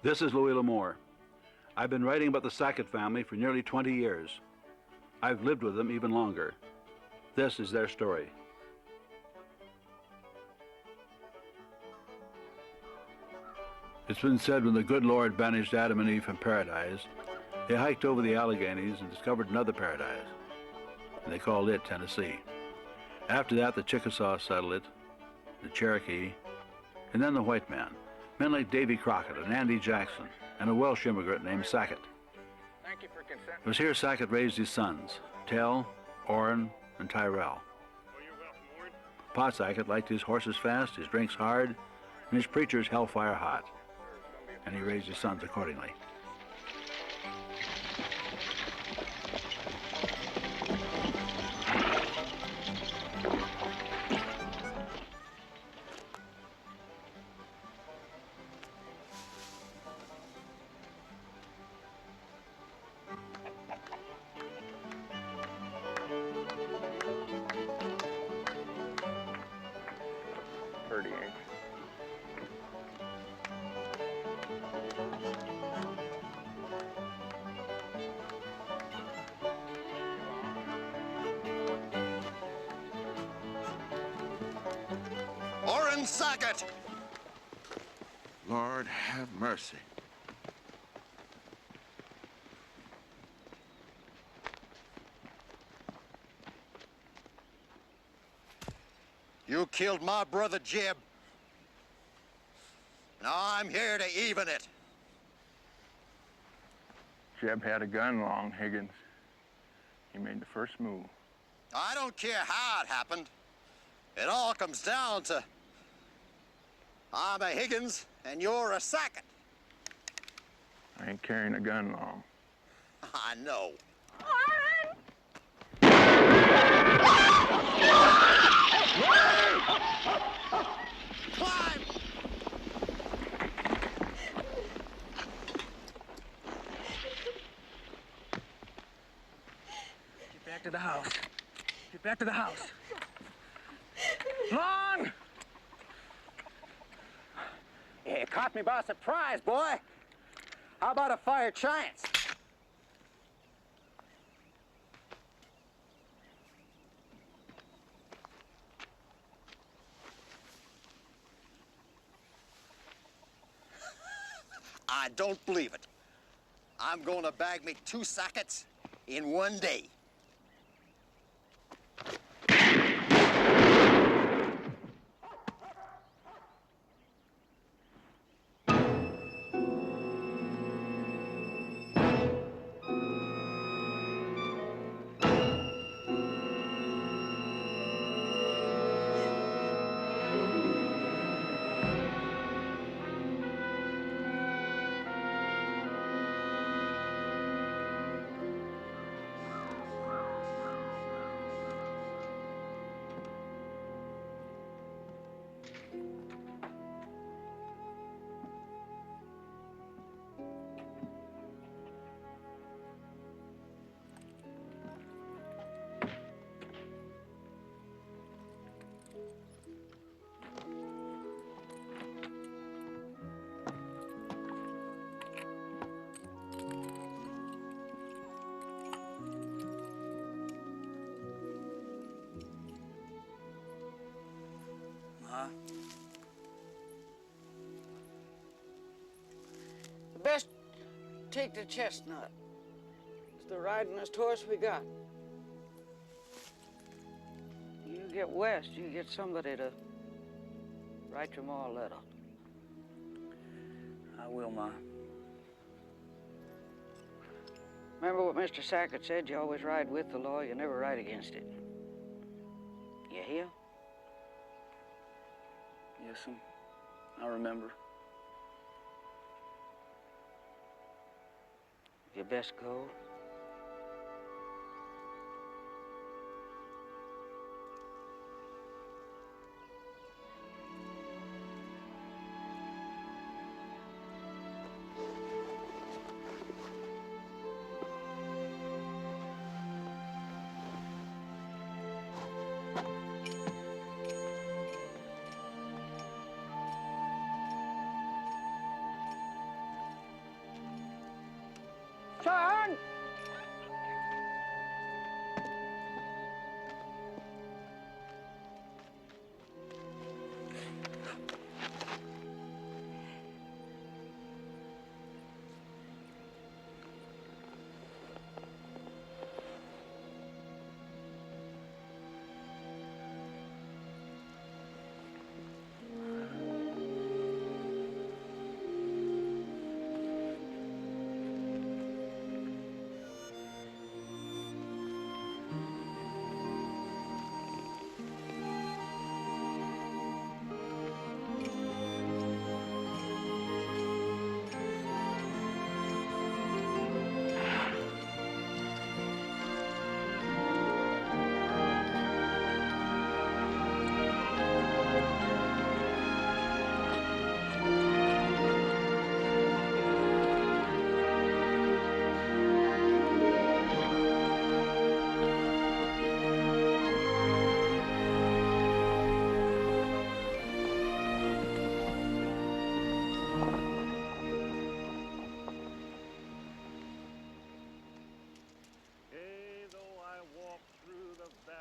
This is Louis L'Amour. I've been writing about the Sackett family for nearly 20 years. I've lived with them even longer. This is their story. It's been said when the good Lord banished Adam and Eve from paradise, they hiked over the Alleghenies and discovered another paradise, and they called it Tennessee. After that, the Chickasaw settled it, the Cherokee, and then the white man, men like Davy Crockett and Andy Jackson, and a Welsh immigrant named Sackett. Thank you for consent. It was here Sackett raised his sons, Tell, Orrin, and Tyrell. Oh, you're welcome, Warren. Pa Sackett liked his horses fast, his drinks hard, and his preachers hellfire hot, and he raised his sons accordingly. Sackett! Lord have mercy. You killed my brother Jeb. Now I'm here to even it. Jeb had a gun along, Higgins. He made the first move. I don't care how it happened. It all comes down to I'm a Higgins and you're a Sackett. I ain't carrying a gun long. I know. Climb! Get back to the house. Get back to the house. Long! Yeah, it caught me by surprise, boy. How about a fire chance? I don't believe it. I'm gonna bag me 2 Sacketts in one day. Best take the chestnut. It's the ridingest horse we got. You get west, you get somebody to write your ma a letter. I will, Ma. Remember what Mr. Sackett said, you always ride with the law, you never ride against it. You hear? Yes'm. I remember. You best go.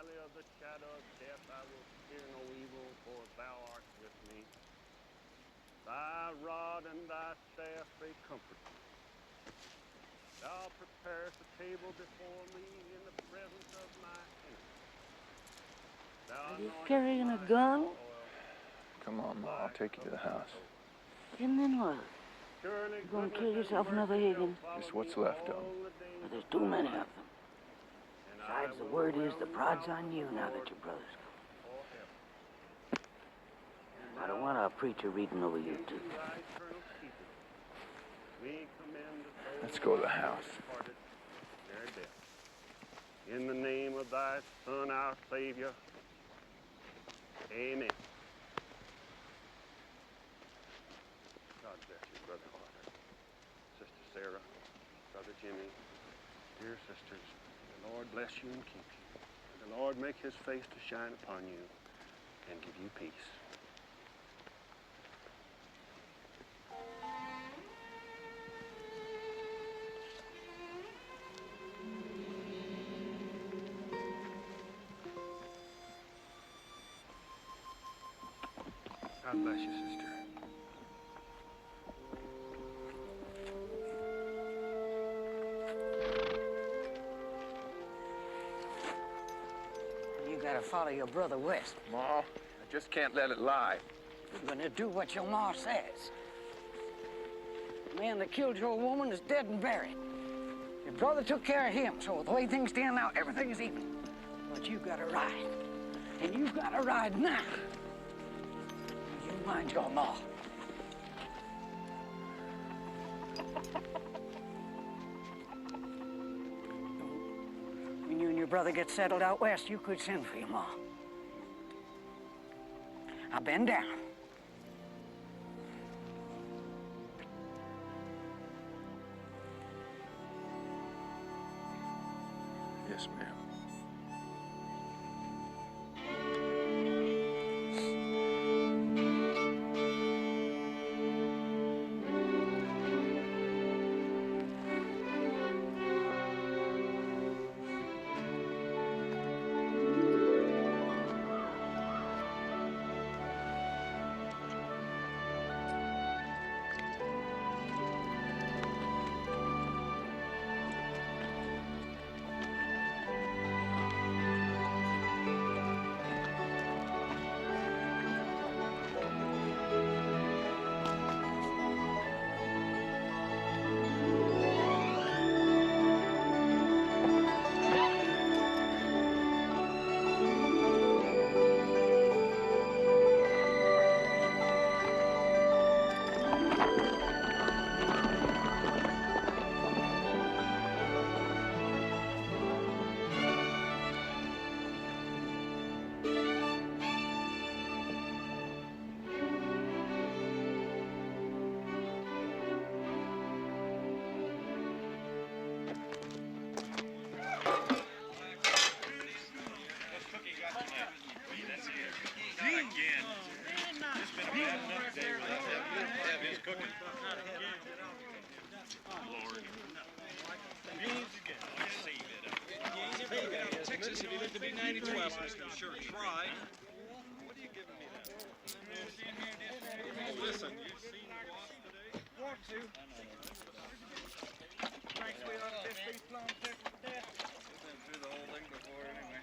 valley of the shadow of death, I will fear no evil, for thou art with me. Thy rod and thy staff, they comfort me. Thou preparest a table before me in the presence of my enemies. Are you carrying a gun? Come on, Ma, I'll take you to the house. And then what? You're gonna kill yourself another Higgins? Just what's left of them. But there's too many of them. Besides, the word is the prod's on you now that your brother's gone. I don't want our preacher reading over you, too. Let's go to the house. In the name of thy Son, our Savior. Amen. God bless you, Brother Carter, Sister Sarah, Brother Jimmy, dear sisters. The Lord bless you and keep you. And the Lord make his face to shine upon you and give you peace. God bless you, sister. You gotta follow your brother west. Ma, I just can't let it lie. You're gonna do what your ma says. The man that killed your woman is dead and buried. Your brother took care of him, so the way things stand now, everything is even. But you gotta ride. And you gotta ride now. You mind your ma. When you and your brother get settled out west, you could send for your ma. Now bend down. Yes, ma'am. Texas, if you live to be 92, I'm sure try. What are you giving me that? Oh, listen, you've seen the boss today? Want to. Thanks, we ought to just be plumb tickled to death. We've been through the whole thing before anyway.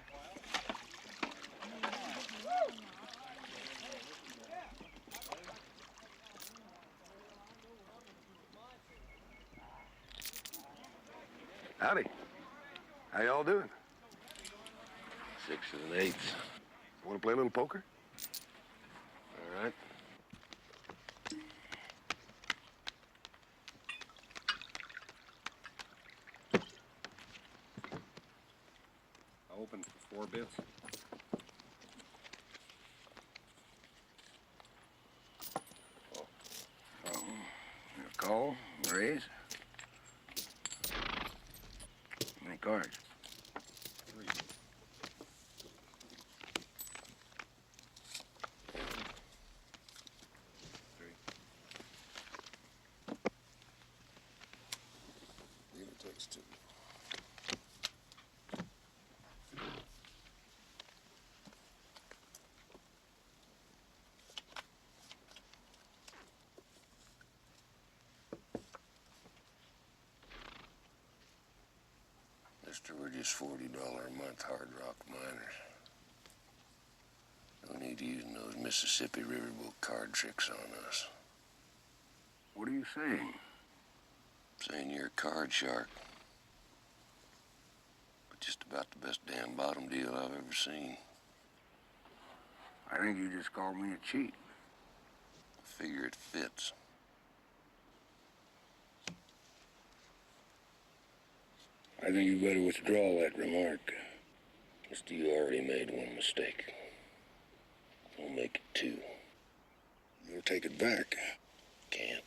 Howdy. How y'all doing? Sixes and eights. Want to play a little poker? All right. I'll open for 4 bits. Call, raise. How many cards? 3. Leader takes 2. Buster, we're just $40 a month hard rock miners. No need using those Mississippi riverboat card tricks on us. What are you saying? Saying you're a card shark. But just about the best damn bottom deal I've ever seen. I think you just called me a cheat. I figure it fits. I think you better withdraw that remark. Mister, you already made one mistake. Don't make it two. You'll take it back. Can't.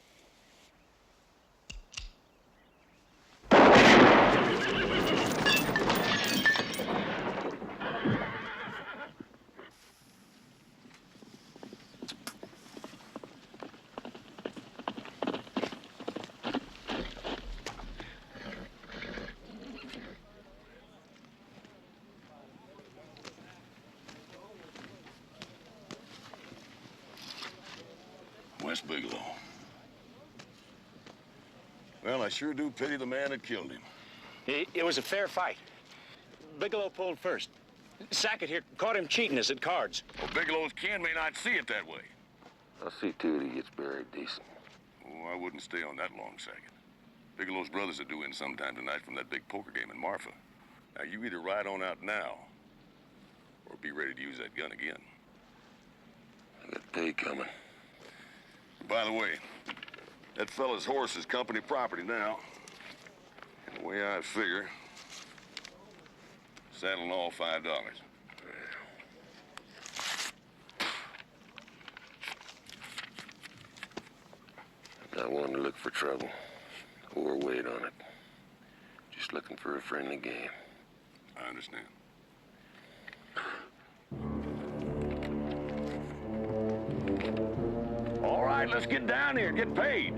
West Bigelow. Well, I sure do pity the man that killed him. It was a fair fight. Bigelow pulled first. Sackett here caught him cheating us at cards. Well, Bigelow's kin may not see it that way. I'll see to it he gets buried decent. Oh, I wouldn't stay on that long, Sackett. Bigelow's brothers are due in sometime tonight from that big poker game in Marfa. Now, you either ride on out now, or be ready to use that gun again. I got pay coming. By the way, that fella's horse is company property now. And the way I figure, saddle and all $5. I'm not one to look for trouble or wait on it. Just looking for a friendly game. I understand. All right, let's get down here, get paid.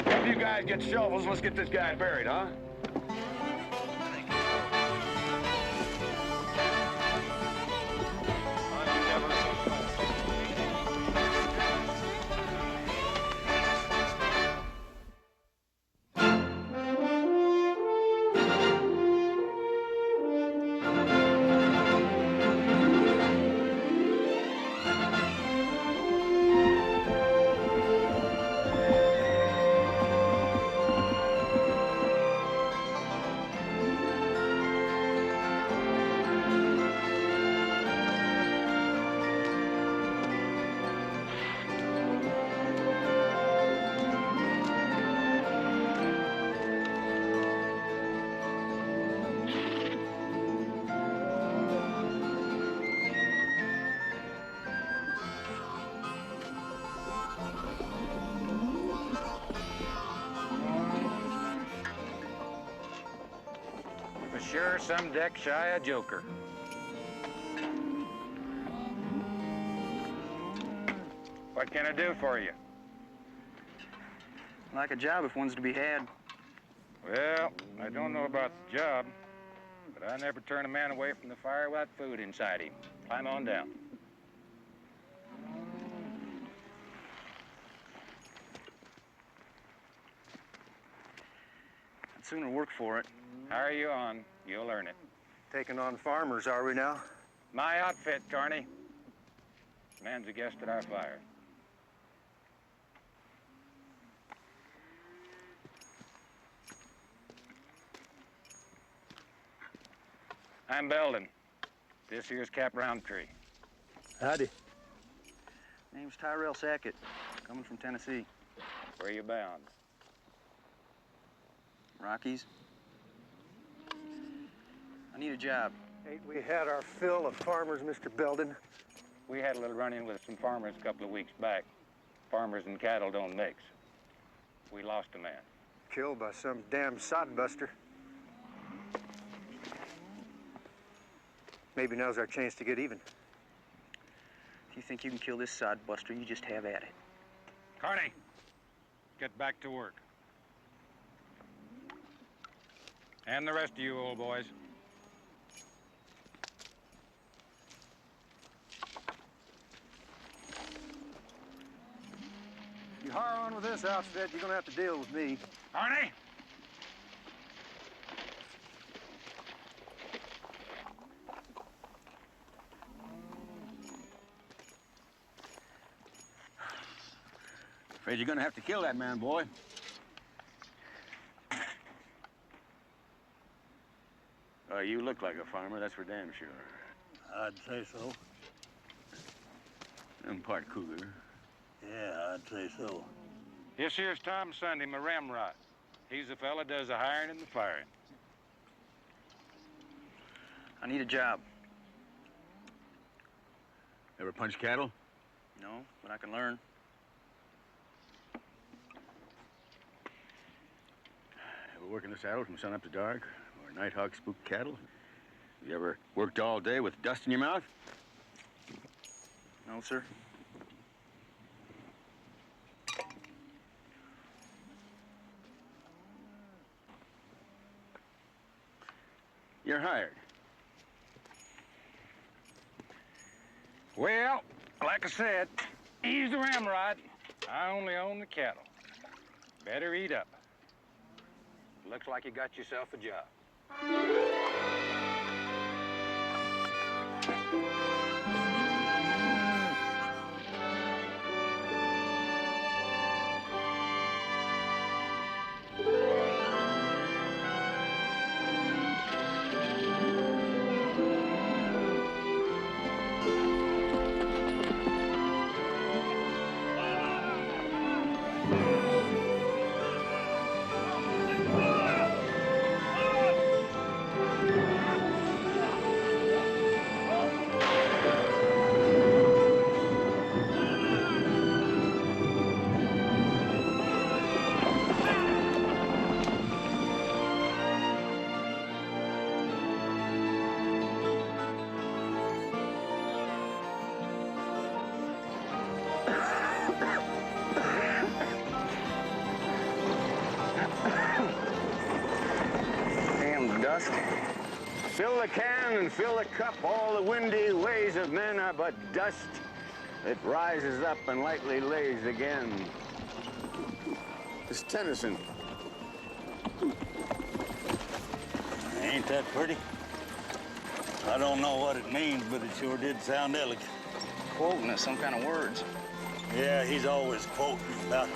If you guys get shovels, let's get this guy buried, huh? Sure, some deck shy a joker. What can I do for you? Like a job if one's to be had. Well, I don't know about the job, but I never turn a man away from the fire without food inside him. Climb on down. I'd sooner work for it. Hire you on, you'll earn it. Taking on farmers, are we now? My outfit, Carney. Man's a guest at our fire. I'm Belden. This here's Cap Roundtree. Howdy. Name's Tyrell Sackett, coming from Tennessee. Where you bound? Rockies. I need a job. Ain't we had our fill of farmers, Mr. Belden? We had a little run-in with some farmers a couple of weeks back. Farmers and cattle don't mix. We lost a man. Killed by some damn sodbuster. Maybe now's our chance to get even. If you think you can kill this sodbuster, you just have at it. Carney, get back to work. And the rest of you old boys. You hire on with this outfit, you're gonna have to deal with me. Carney! Afraid you're gonna have to kill that man, boy. You look like a farmer, that's for damn sure. I'd say so. And part cougar. Yeah, I'd say so. This here's Tom Sunday, my ramrod. He's the fella does the hiring and the firing. I need a job. Ever punch cattle? No, but I can learn. Ever work in the saddle from sun up to dark? Or nighthawk spook cattle? You ever worked all day with dust in your mouth? No, sir. You're hired. Well, like I said, he's the ramrod. I only own the cattle. Better eat up. Looks like you got yourself a job. Dust. Fill the can and fill the cup. All the windy ways of men are but dust. It rises up and lightly lays again. It's Tennyson. Ain't that pretty? I don't know what it means, but it sure did sound elegant. Quoting us some kind of words. Yeah, he's always quoting about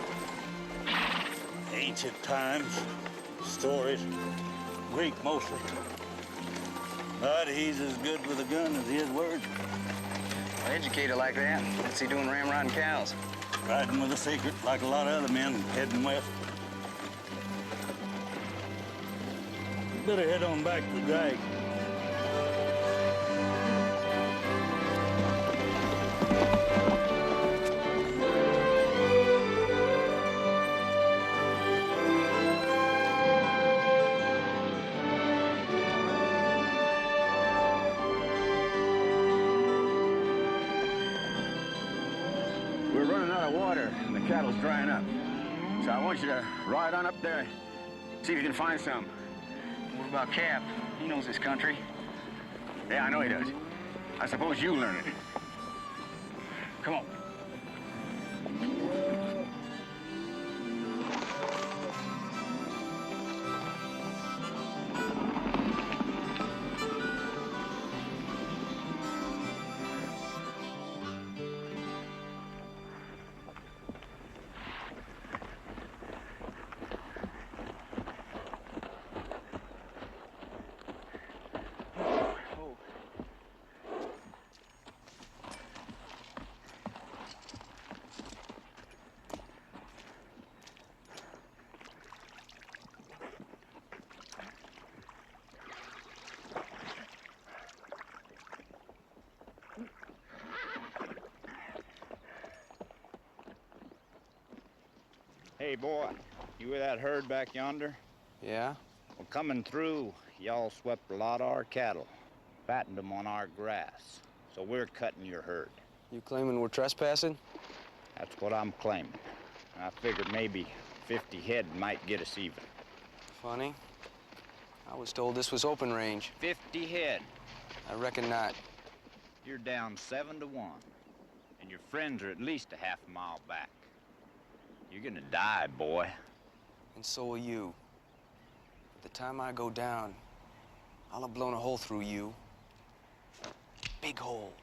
ancient times, stories. Greek mostly. But he's as good with a gun as his words. Well, educated like that, what's he doing ramrodding cows? Riding with a secret like a lot of other men heading west. Better head on back to the drag. We're running out of water and the cattle's drying up. So I want you to ride on up there, see if you can find some. What about Cap? He knows his country. Yeah, I know he does. I suppose you learn it. Come on. Hey, boy, you with that herd back yonder? Yeah? Well, coming through, y'all swept a lot of our cattle, fattened them on our grass. So we're cutting your herd. You claiming we're trespassing? That's what I'm claiming. I figured maybe 50 head might get us even. Funny. I was told this was open range. 50 head. I reckon not. You're down 7 to 1, and your friends are at least a half a mile back. You're gonna die, boy. And so will you. By the time I go down, I'll have blown a hole through you. Big hole.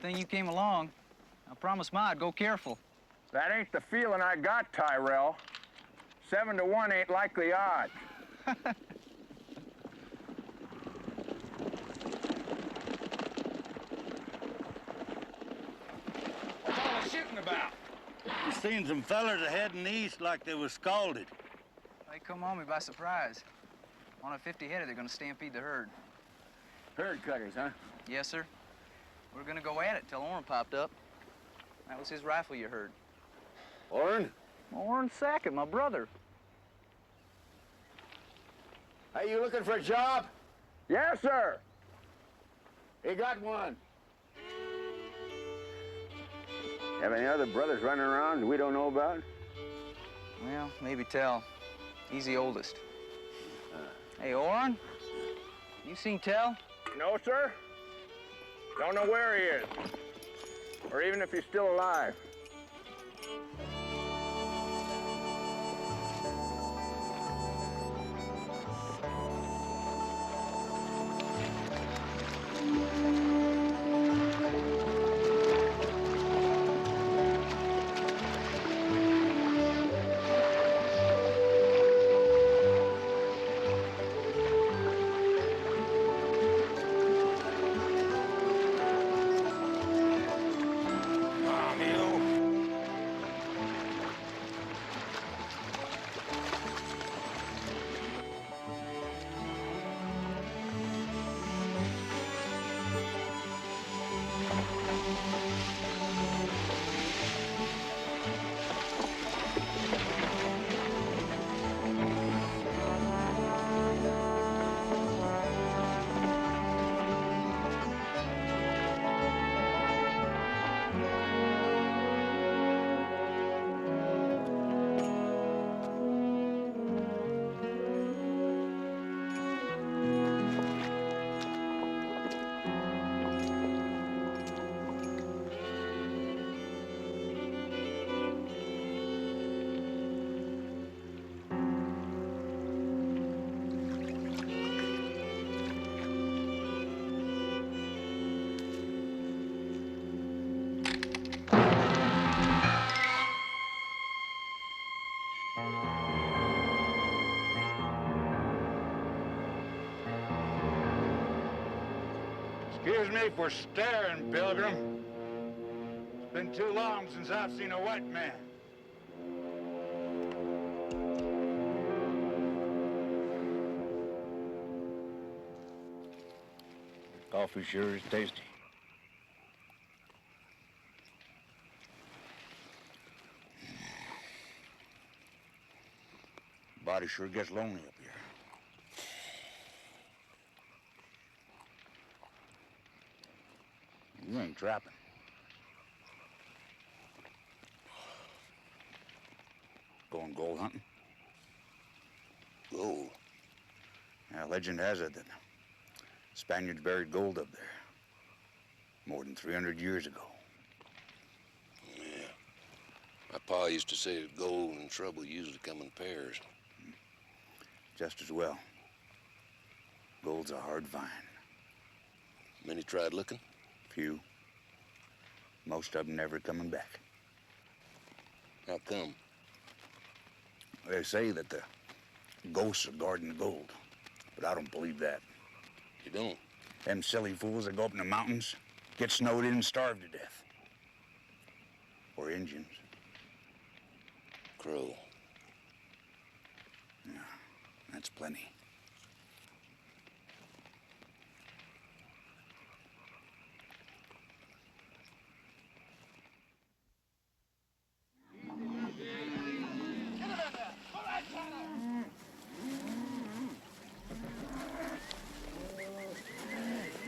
thing you came along. I promised Ma I'd go careful. That ain't the feeling I got, Tyrell. 7 to 1 ain't likely odds. What's all the shooting about? You seen some fellers heading east like they was scalded. They come on me by surprise. On a 50-header, they're gonna stampede the herd. Herd cutters, huh? Yes, sir. We're gonna go at it till Orrin popped up. That was his rifle you heard. Orrin? Orrin Sackett, my brother. Hey, you looking for a job? Yes, sir. He got one. Have any other brothers running around that we don't know about? Well, maybe Tell. He's the oldest. Hey, Orrin? You seen Tell? No, sir. Don't know where he is. Or even if he's still alive. Excuse me for staring, Pilgrim. It's been too long since I've seen a white man. Coffee sure is tasty. Body sure gets lonely up here. You ain't trapping. Going gold hunting? Gold? Yeah, legend has it that Spaniards buried gold up there more than 300 years ago. Yeah. My pa used to say that gold and trouble usually come in pairs. Just as well. Gold's a hard find. Many tried looking? Few. Most of them never coming back. How come? They say that the ghosts are guarding the gold, but I don't believe that. You don't? Them silly fools that go up in the mountains, get snowed in and starve to death. Or Indians. Crow. Yeah, that's plenty.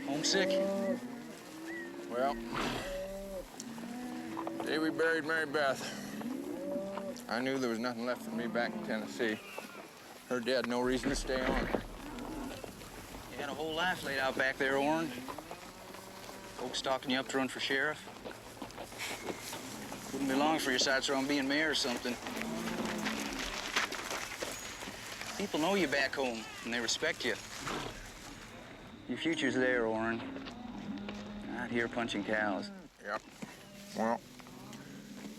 Homesick? Well, the day we buried Mary Beth, I knew there was nothing left for me back in Tennessee. Her dad, no reason to stay on. You had a whole life laid out back there, Orrin. Folks stalking you up to run for sheriff. Wouldn't be long for your sights on being mayor or something. People know you back home, and they respect you. Your future's there, Orrin. Not here punching cows. Yep. Well,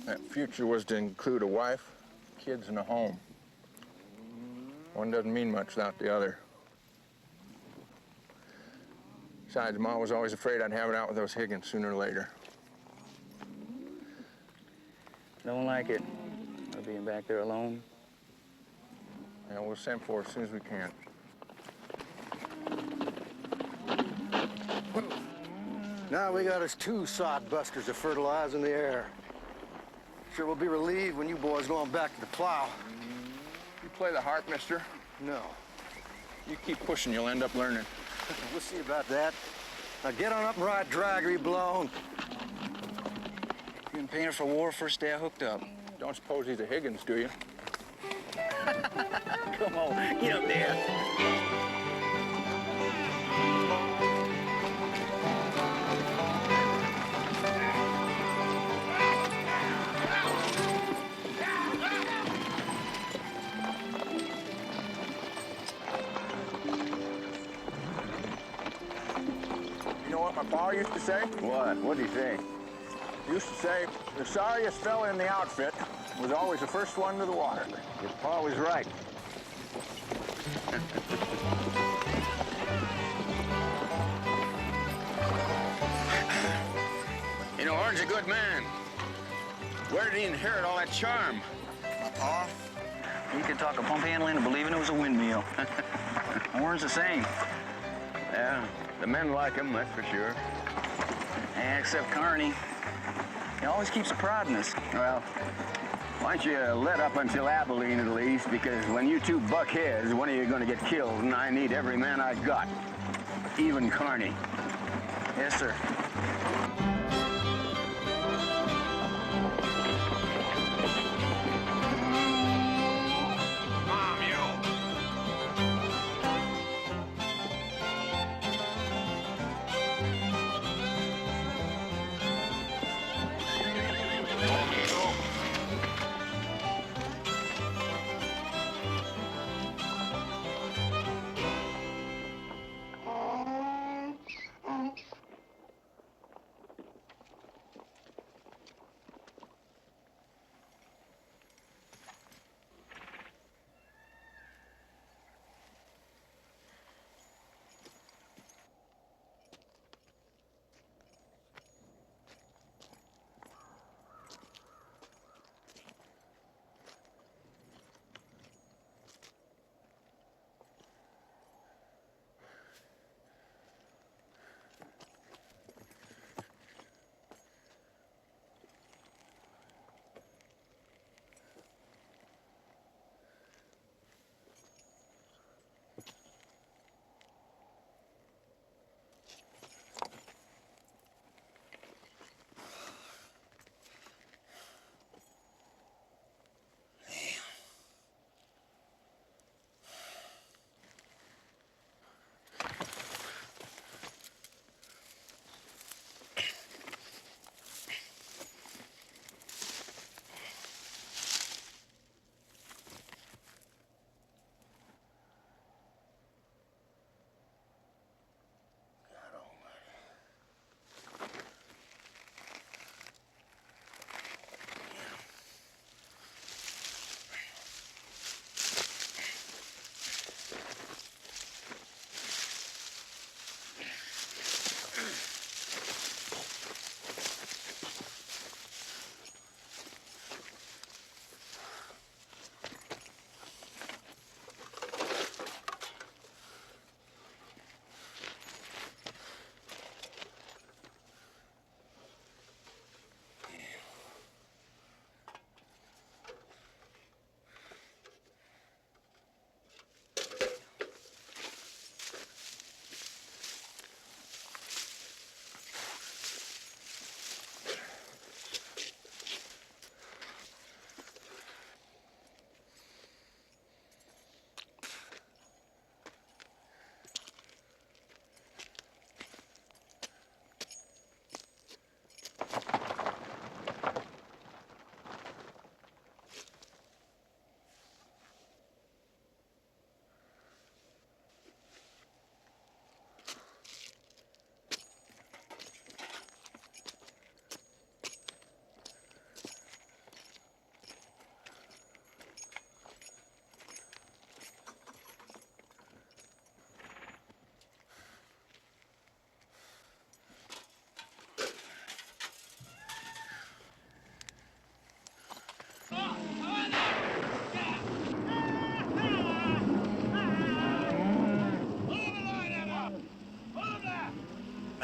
that future was to include a wife, kids, and a home. One doesn't mean much without the other. Besides, Ma was always afraid I'd have it out with those Higgins sooner or later. Don't like it. Being back there alone. Yeah, we'll send for it as soon as we can. Now we got us 2 sod busters to fertilize in the air. Sure we'll be relieved when you boys go on back to the plow. You play the harp, mister? No. You keep pushing, you'll end up learning. We'll see about that. Now get on up and ride drag or you blown. You been painted for war first day I hooked up. Don't suppose he's a Higgins, do you? Come on, get up there. You know what my pa used to say? What? What'd he say? He used to say, the sorriest fella in the outfit was always the first one to the water. Your pa was right. You know, Horn's a good man. Where did he inherit all that charm? My pa? He could talk a pump handling and believing it was a windmill. Warren's the same. Yeah, the men like him, that's for sure. Yeah, except Carney. He always keeps a prod in us. Well, why don't you let up until Abilene at least, because when you 2 buck heads, one of you are going to get killed, and I need every man I got. Even Carney. Yes, sir.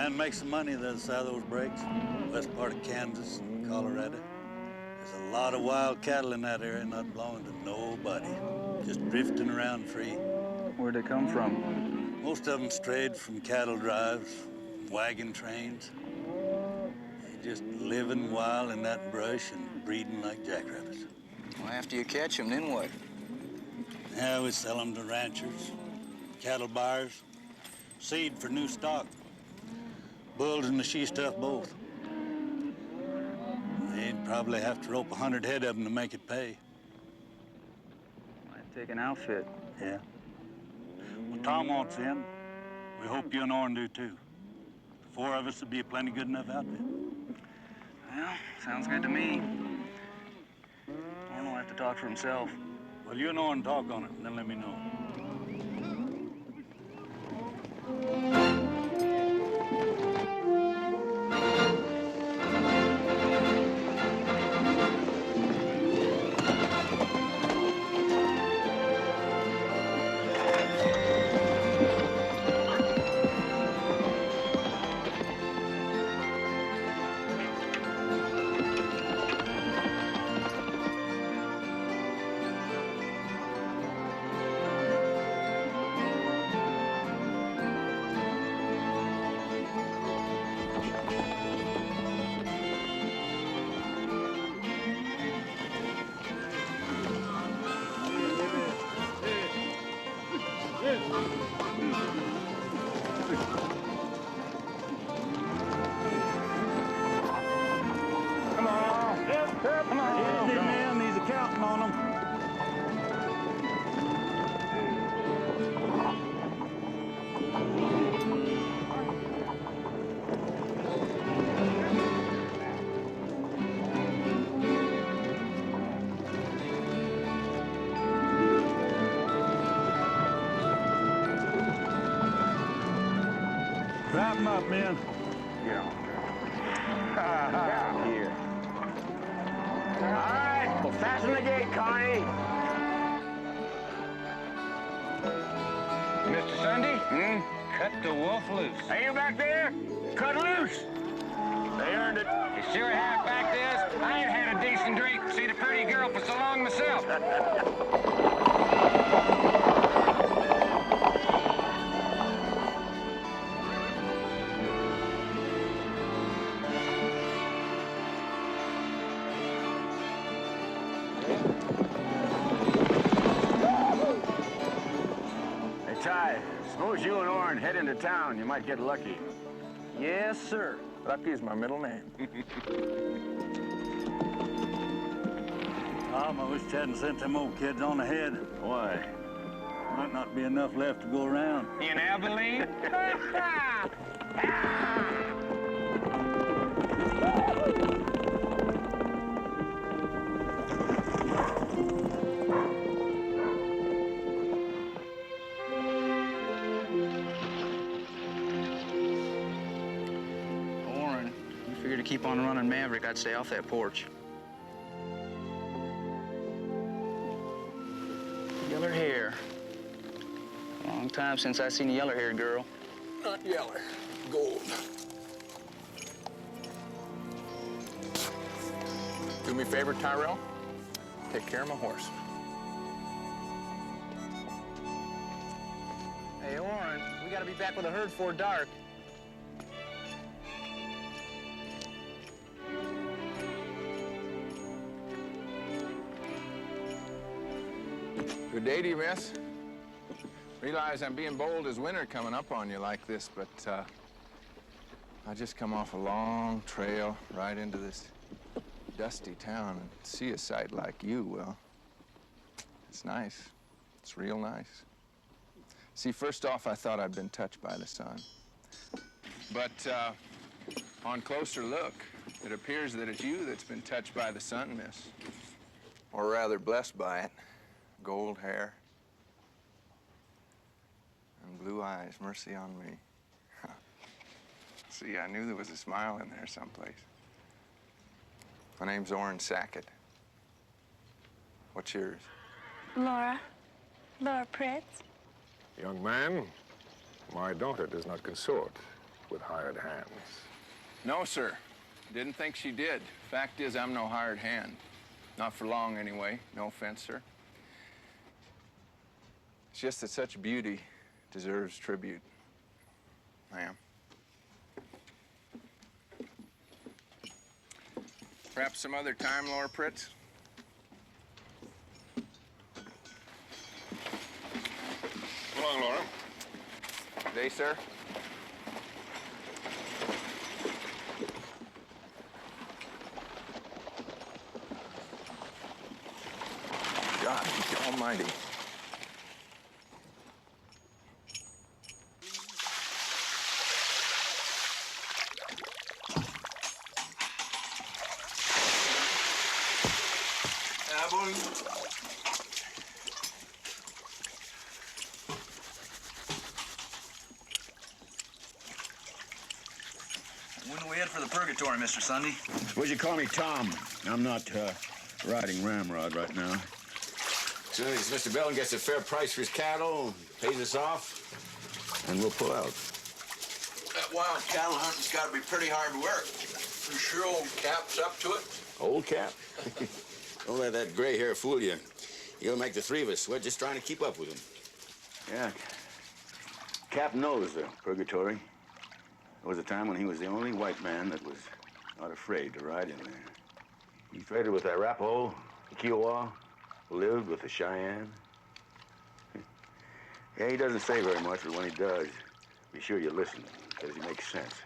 Man makes some money the other side of those breaks. West part of Kansas and Colorado. There's a lot of wild cattle in that area not belonging to nobody. Just drifting around free. Where'd they come from? Most of them strayed from cattle drives, wagon trains. They just living wild in that brush and breeding like jackrabbits. Well, after you catch them, then what? Yeah, we sell them to ranchers, cattle buyers, seed for new stock. Bulls and the she-stuff both. They'd probably have to rope 100 head of them to make it pay. Might take an outfit. Yeah. Well, Tom wants in. We hope you and Orrin do too. The 4 of us would be a plenty good enough outfit. Well, sounds good to me. Orrin will have to talk for himself. Well, you and Orrin talk on it, and then let me know. Wrap them up, man. Yeah. Here. All right, well, fasten the gate, Connie. Mr. Sunday? Cut the wolf loose. Hey, you back there? Cut loose. They earned it. You sure have back this? I ain't had a decent drink, seen a pretty girl for so long myself. Hey, Ty, suppose you and Orrin head into town. You might get lucky. Yes, sir. Lucky's my middle name. Tom, I wish you hadn't sent them old kids on ahead. Why? Might not be enough left to go around. In Abilene? Orrin, you figure to keep on running Maverick, I'd stay off that porch. Yeller hair. Long time since I seen a yeller-haired girl. Not yeller, gold. Do me a favor, Tyrell. Take care of my horse. Hey, Orrin, we gotta be back with the herd before dark. Good day to you, miss. Realize I'm being bold as winter coming up on you like this, but I just come off a long trail right into this dusty town and see a sight like you, well, it's nice. It's real nice. See, first off, I thought I'd been touched by the sun. But on closer look, it appears that it's you that's been touched by the sun, miss. Or rather blessed by it. Gold hair. And blue eyes, mercy on me. See, I knew there was a smile in there someplace. My name's Orrin Sackett. What's yours? Laura. Laura Pritz. Young man, my daughter does not consort with hired hands? No, sir. Didn't think she did. Fact is, I'm no hired hand. Not for long, anyway. No offense, sir. It's just that such beauty deserves tribute. Ma'am. Perhaps some other time, Laura Pritz? So long, Laura. Good day, sir. God almighty. When do we head for the purgatory, Mr. Sunday? Suppose you call me Tom. I'm not riding ramrod right now. As soon as Mr. Belden gets a fair price for his cattle, pays us off, and we'll pull out. That wild cattle hunting's got to be pretty hard work. You sure old Cap's up to it? Old Cap? Don't let that gray hair fool you. He'll make the three of us sweat just trying to keep up with him. Yeah. Cap knows the purgatory. There was a time when he was the only white man that was not afraid to ride in there. He traded with the Arapaho, the Kiowa, lived with the Cheyenne. Yeah, he doesn't say very much, but when he does, be sure you listen, because he makes sense.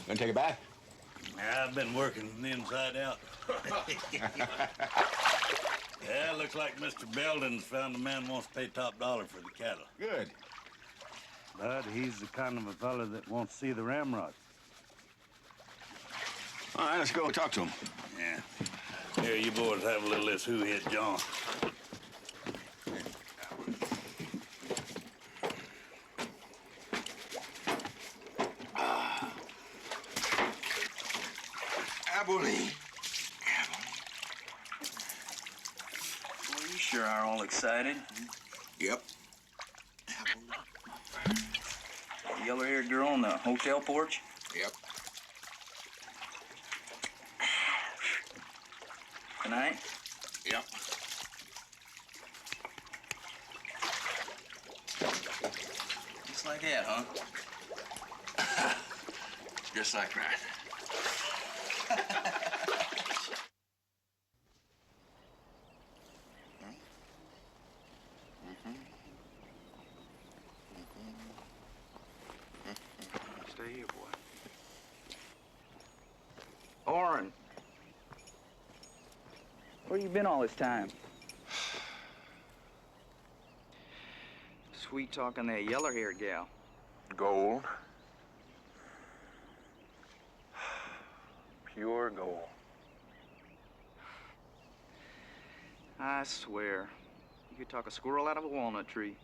Gonna take a bath? Yeah, I've been working from the inside out. Yeah, looks like Mr. Belden's found a man who wants to pay top dollar for the cattle. Good. But he's the kind of a fella that wants to see the ramrod. All right, let's go talk to him. Yeah. Here, you boys have a little of this who-head John. Abilene. Well, you sure are all excited. Yep. The yellow-haired girl on the hotel porch? Yep. Tonight? Yep. Just like that, huh? Just like that. Stay here, boy. Orrin. Where you been all this time? Sweet talking that yellow-haired gal. Gold. Pure gold. I swear, you could talk a squirrel out of a walnut tree.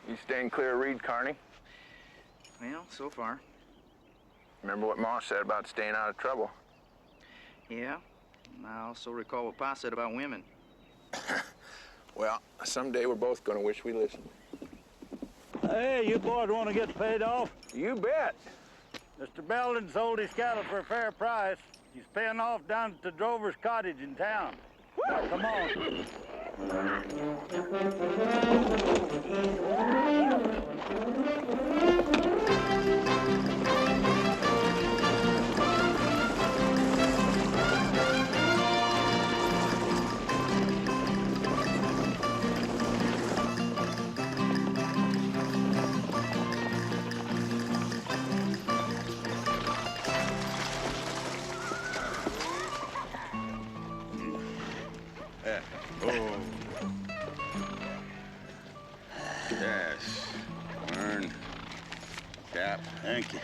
You staying clear of Reed, Carney? Well, so far. Remember what Ma said about staying out of trouble? Yeah. And I also recall what Pa said about women. Well, someday we're both gonna wish we listened. Hey, you boys want to get paid off? You bet. Mr. Belden sold his cattle for a fair price. He's paying off down at the drover's cottage in town. Now, come on. Oh. Yes. Earn. Cap. Thank you.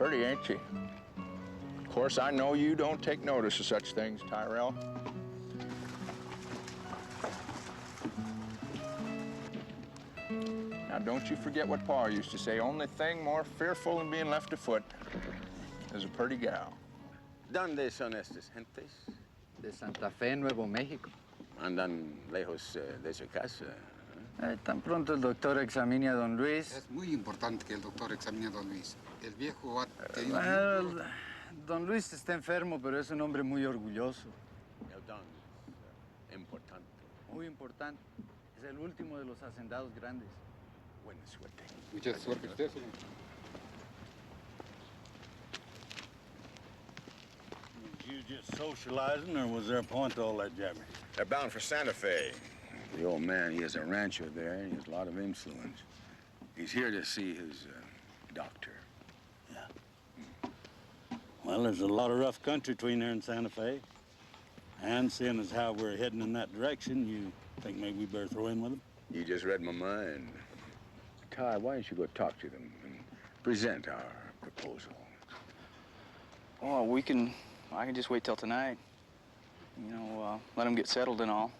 pretty, ain't she? Of course, I know you don't take notice of such things, Tyrell. Now, don't you forget what Pa used to say. Only thing more fearful than being left afoot is a pretty gal. ¿Dónde son estas gentes? De Santa Fe, Nuevo México. Andan lejos de su casa. Tan pronto el doctor examine a don Luis. Es muy importante que el doctor examine a don Luis. El viejo ha tenido... Bueno, don Luis está enfermo, pero es un hombre muy orgulloso. El don es importante. Muy importante. Es el último de los hacendados grandes. Buena suerte. Mucha suerte usted, señor. Was you just socializing, or was there a point to all that jabber? They're bound for Santa Fe. The old man, he has a rancho there, and he has a lot of influence. He's here to see his doctor. Well, there's a lot of rough country between there and Santa Fe. And seeing as how we're heading in that direction, you think maybe we better throw in with them? You just read my mind. Ty, why don't you go talk to them and present our proposal? Oh, I can just wait till tonight. You know, let them get settled and all.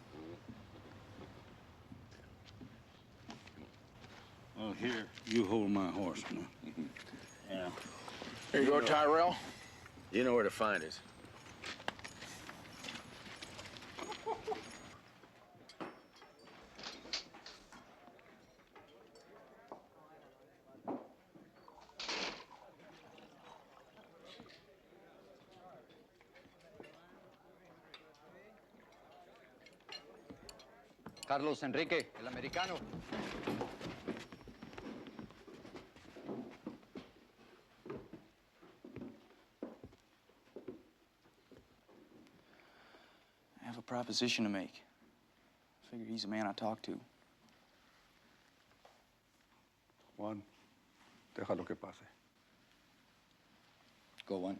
Well, here, you hold my horse now. Yeah. Here you go, Tyrell. You know where to find us. Carlos Enrique, el americano. I have a proposition to make. I figure he's the man I talk to. Juan, déjalo que pase. Go on.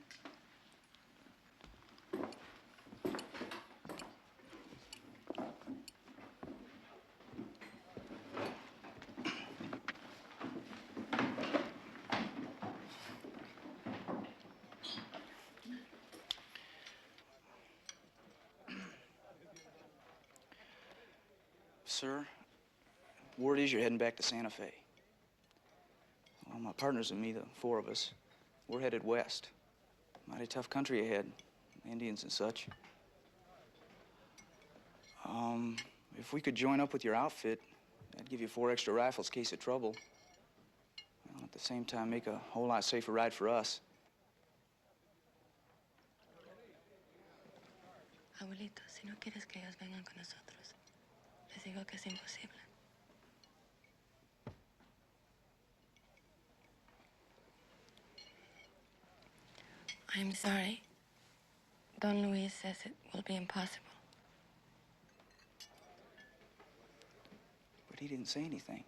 Sir, word is you're heading back to Santa Fe. Well, my partners and me, the four of us, we're headed west. Mighty tough country ahead, Indians and such. If we could join up with your outfit, I'd give you 4 extra rifles in case of trouble. Well, at the same time, make a whole lot safer ride for us. Abuelito, si no quieres que ellos vengan con nosotros, les digo que es imposible. I'm sorry. Don Luis says it will be impossible. But he didn't say anything.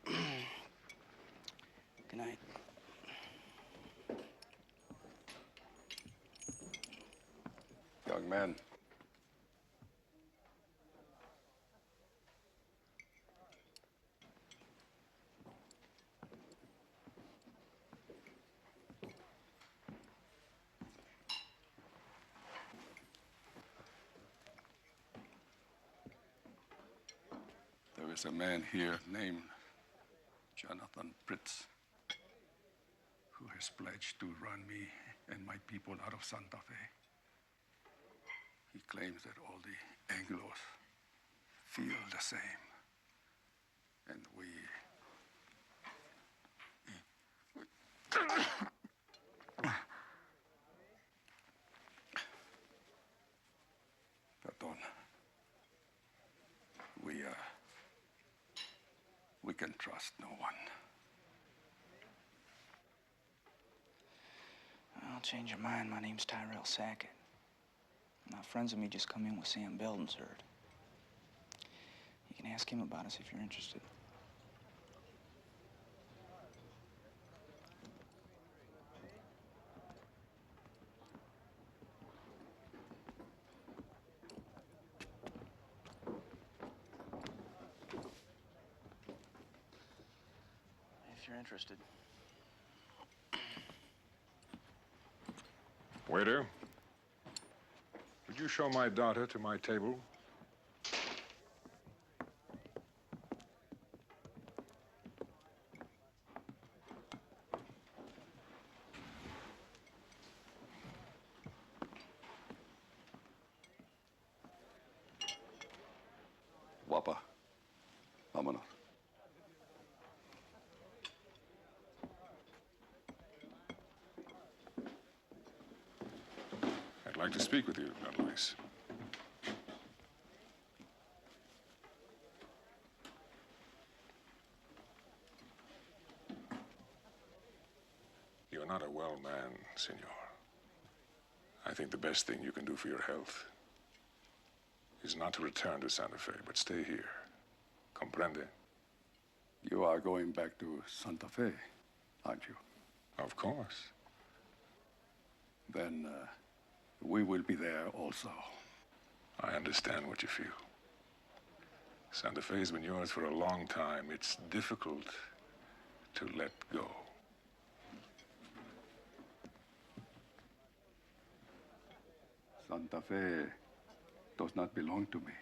Good night. Young man. There is a man here named Jonathan Pritz who has pledged to run me and my people out of Santa Fe. He claims that all the Anglos feel the same. And we Pardon. We can trust no one. I'll change your mind. My name's Tyrell Sackett. My friends and me just come in with Sam Belden's herd. You can ask him about us if you're interested. interested. Waiter, would you show my daughter to my table? Guapa, vámonos. I'd like to speak with you, Don Luis. You're not a well man, senor. I think the best thing you can do for your health is not to return to Santa Fe, but stay here. Comprende? You are going back to Santa Fe, aren't you? Of course. Then we will be there also. I understand what you feel. Santa Fe has been yours for a long time. It's difficult to let go. Santa Fe does not belong to me.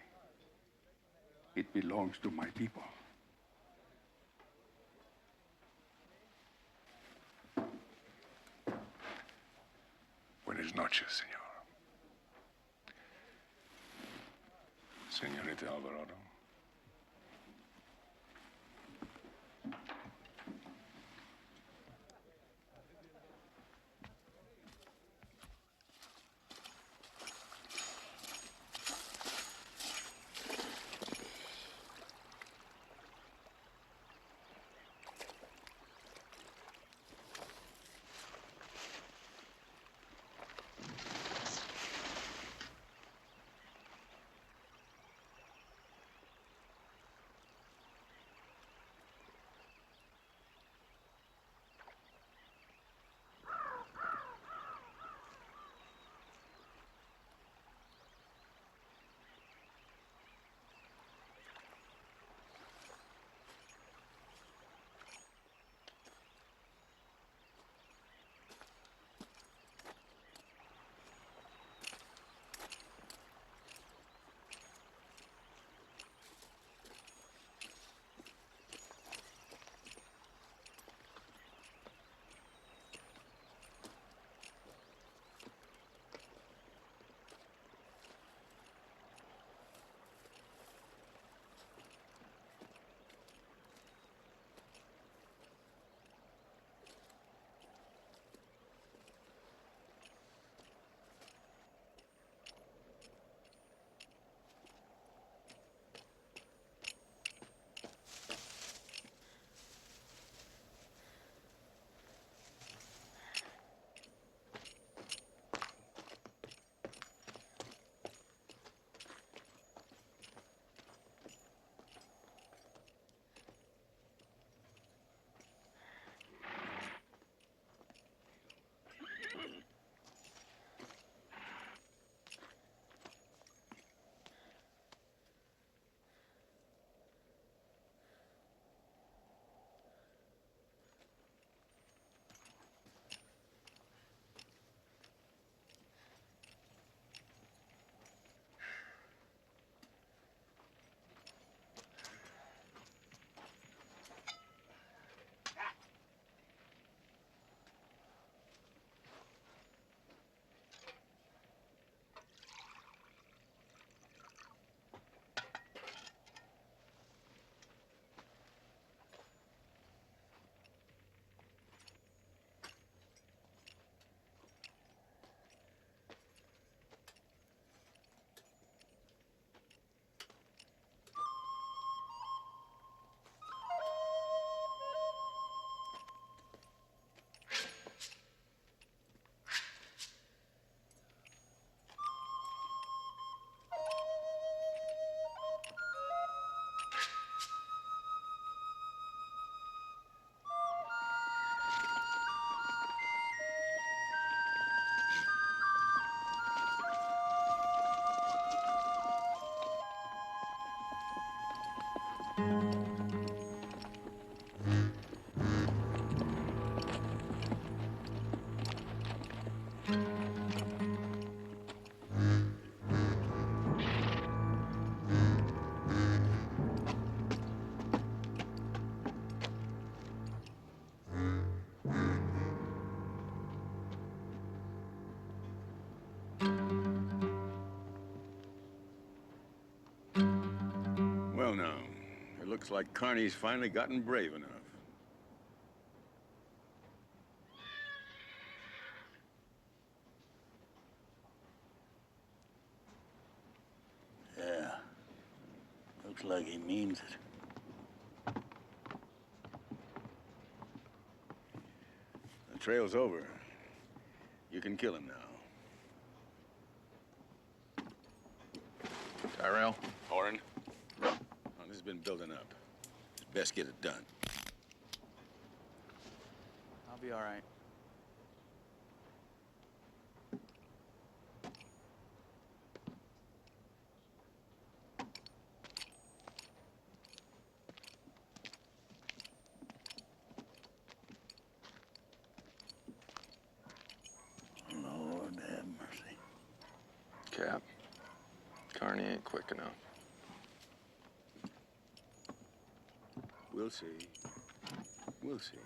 It belongs to my people. Buenas noches, señor. Señorita Alvarado. Looks like Carney's finally gotten brave enough. Yeah. Looks like he means it. The trail's over. You can kill him now. Tyrell? Horn? Oh, this has been building up. It's best get it done. I'll be all right. Lord have mercy. Cap, Carney ain't quick enough. We'll see. We'll see.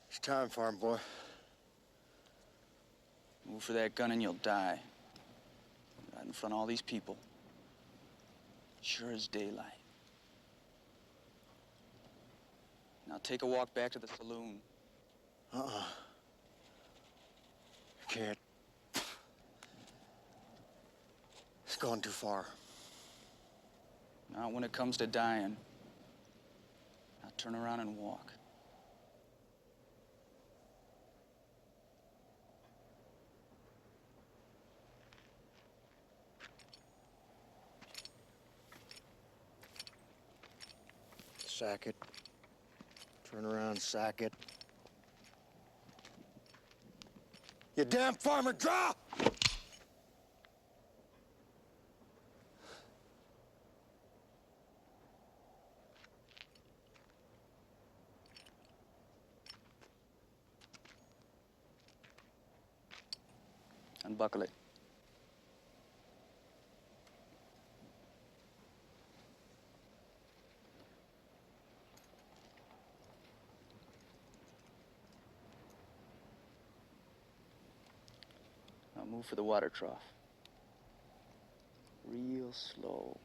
It's time, farm boy. Move for that gun and you'll die. Right in front of all these people. Sure as daylight. Now take a walk back to the saloon. Can't. It's gone too far. Not when it comes to dying. Now turn around and walk. Sackett. Turn around, Sackett. You damn farmer, draw! Unbuckle it. Now move for the water trough. Real slow.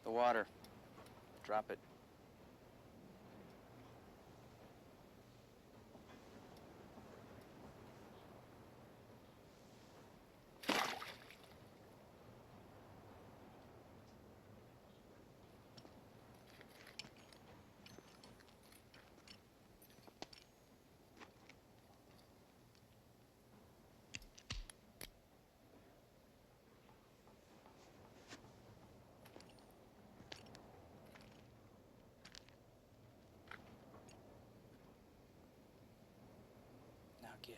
The water. Drop it. Now get.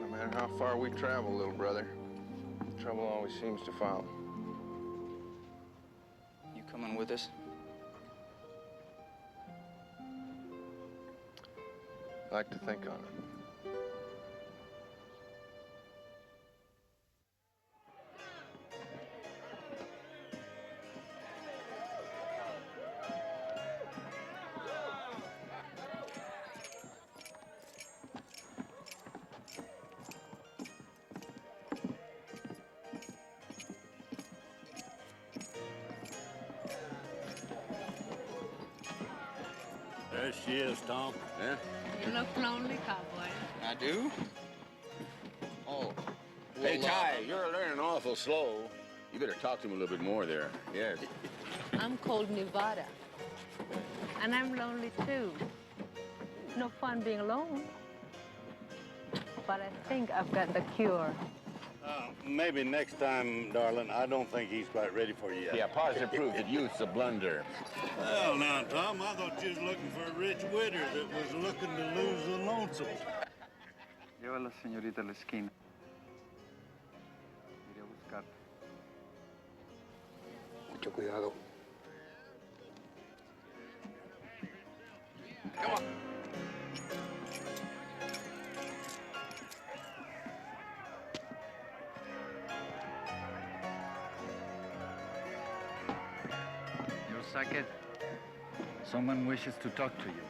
No matter how far we travel, little brother, trouble always seems to follow. You coming with us? Like to think on it. There she is, Tom. Yeah? You look lonely, cowboy. I do? Oh. Hey, Ty, you're learning awful slow. You better talk to him a little bit more there. Yes. I'm called Nevada. And I'm lonely, too. No fun being alone. But I think I've got the cure. Maybe next time, darling. I don't think he's quite ready for you yet. Yeah, positive proof that youth's a blunder. Well, now, Tom, I thought you was looking for a rich widow that was looking to lose the lonesome. Lleva a la señorita a la esquina. Iré a buscar. Mucho cuidado. Come on. Your Sackett, someone wishes to talk to you.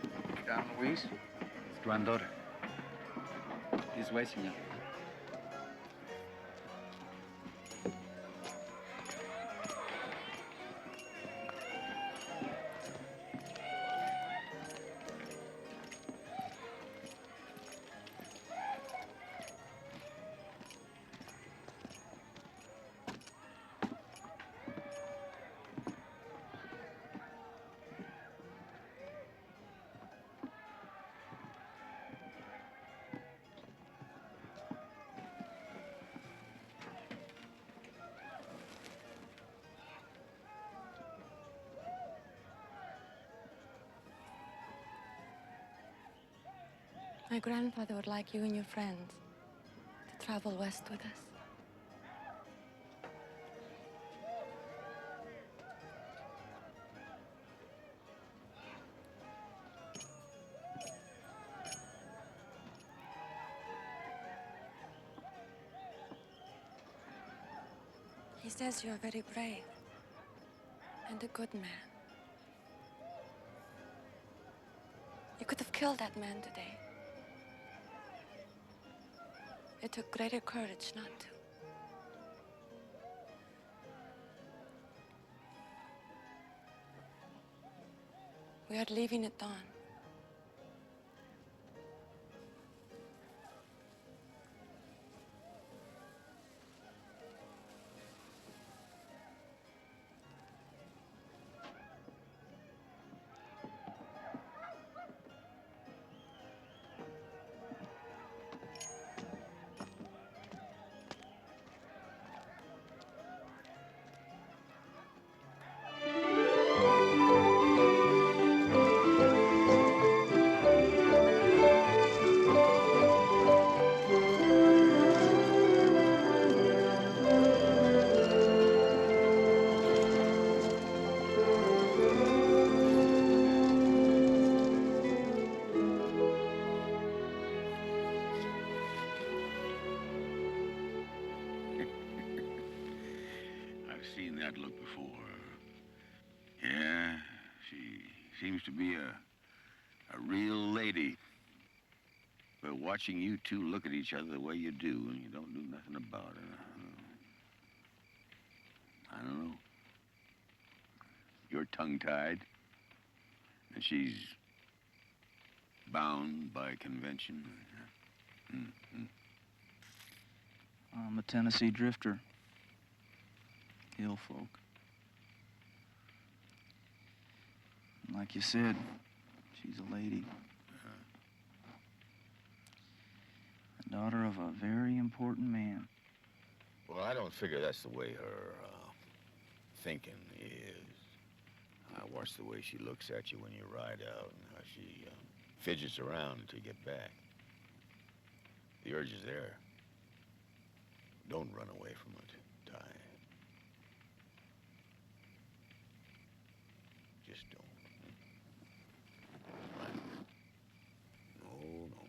Don Luis? It's tu andor. This way, señor. My grandfather would like you and your friends to travel west with us. He says you are very brave and a good man. You could have killed that man today. It took greater courage not to. We are leaving at dawn. I've seen that look before. Yeah, she seems to be a real lady. But watching you two look at each other the way you do, and you don't do nothing about it, I don't know. You're tongue-tied, and she's bound by convention. I'm a Tennessee drifter. Hill folk. And like you said, she's a lady. The daughter of a very important man. Well, I don't figure that's the way her thinking is. I watch the way she looks at you when you ride out and how she fidgets around until you get back. The urge is there. Don't run away from it, Ty. Just don't. No, no.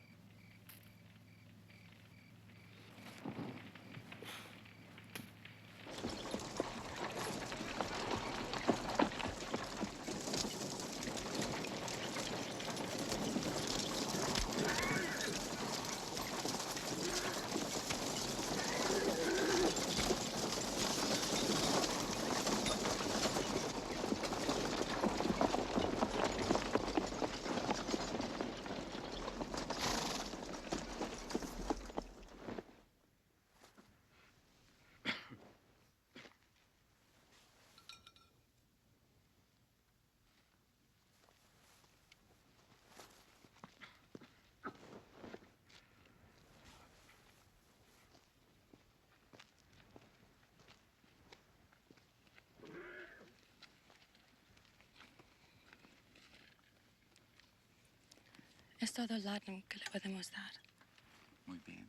Es todo el ladno que le podemos dar. Muy bien.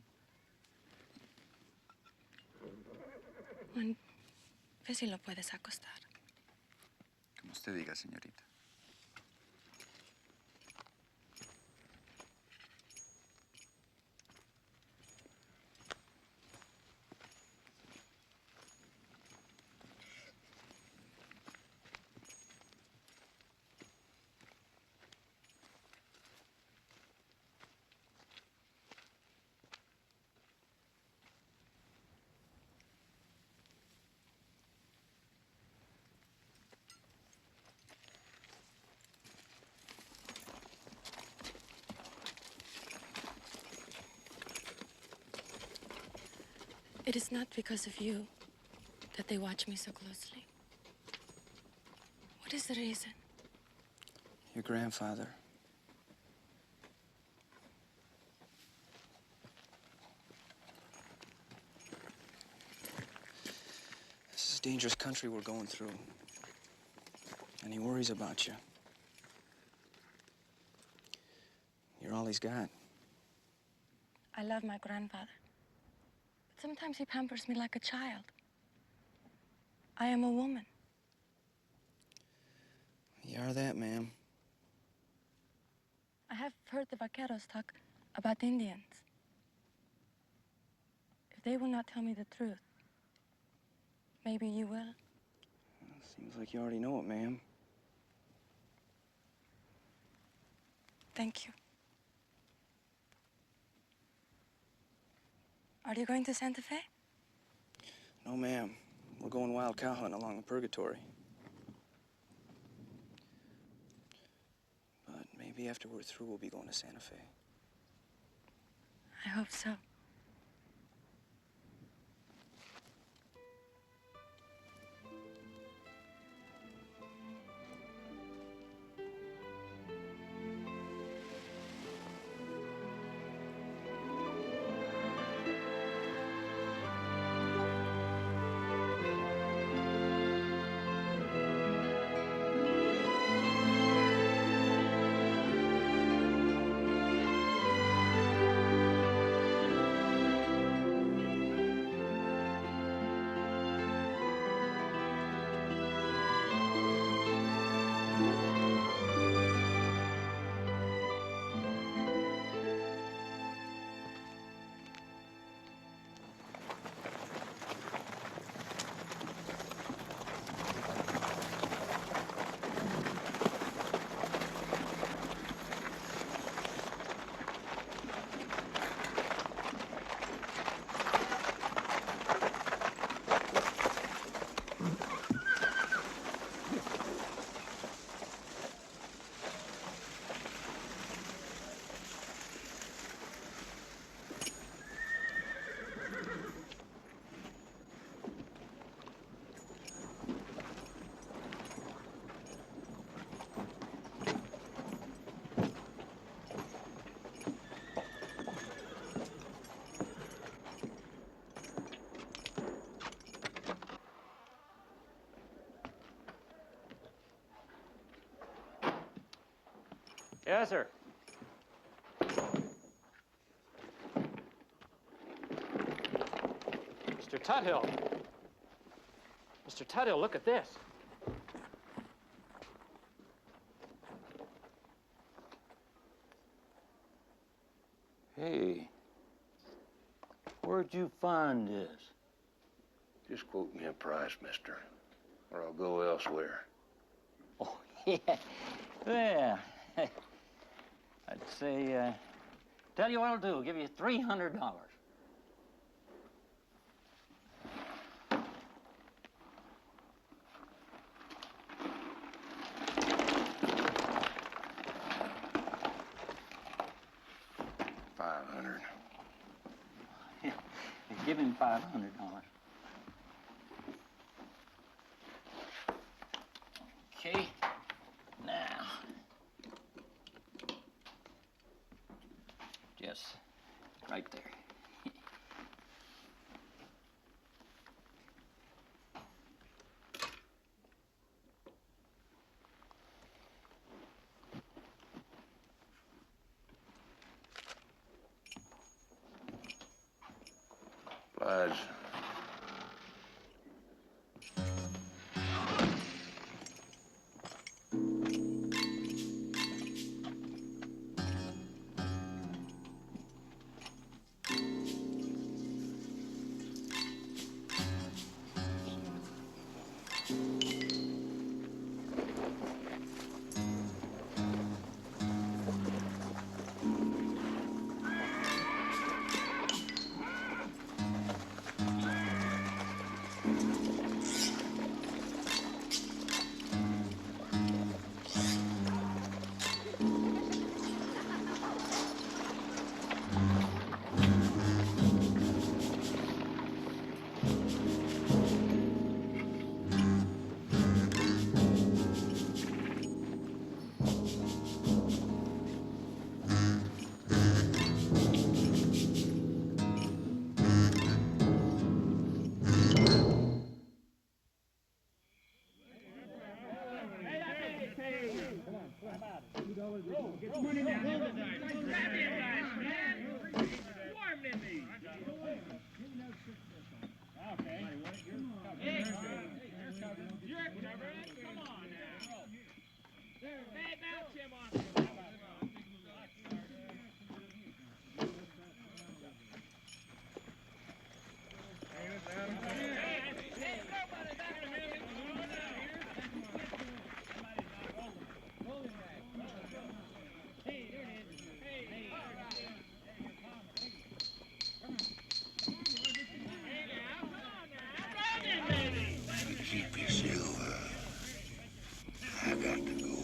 Juan, ve si lo puedes acostar. Como usted diga, señorita. It is not because of you that they watch me so closely. What is the reason? Your grandfather. This is a dangerous country we're going through. And he worries about you. You're all he's got. I love my grandfather. But sometimes he pampers me like a child. I am a woman. You are that, ma'am. I have heard the vaqueros talk about Indians. If they will not tell me the truth, maybe you will. Seems like you already know it, ma'am. Thank you. Are you going to Santa Fe? No, ma'am. We're going wild cow hunting along the Purgatory. But maybe after we're through, we'll be going to Santa Fe. I hope so. Yes, sir. Mr. Tuthill. Mr. Tuthill, look at this. Hey, where'd you find this? Just quote me a price, mister, or I'll go elsewhere. Oh, yeah. Well, I'd say, tell you what I'll do. I'll give you $300. $500. Give him $500. Okay. Now, just right there. Keep your silver. I got to go.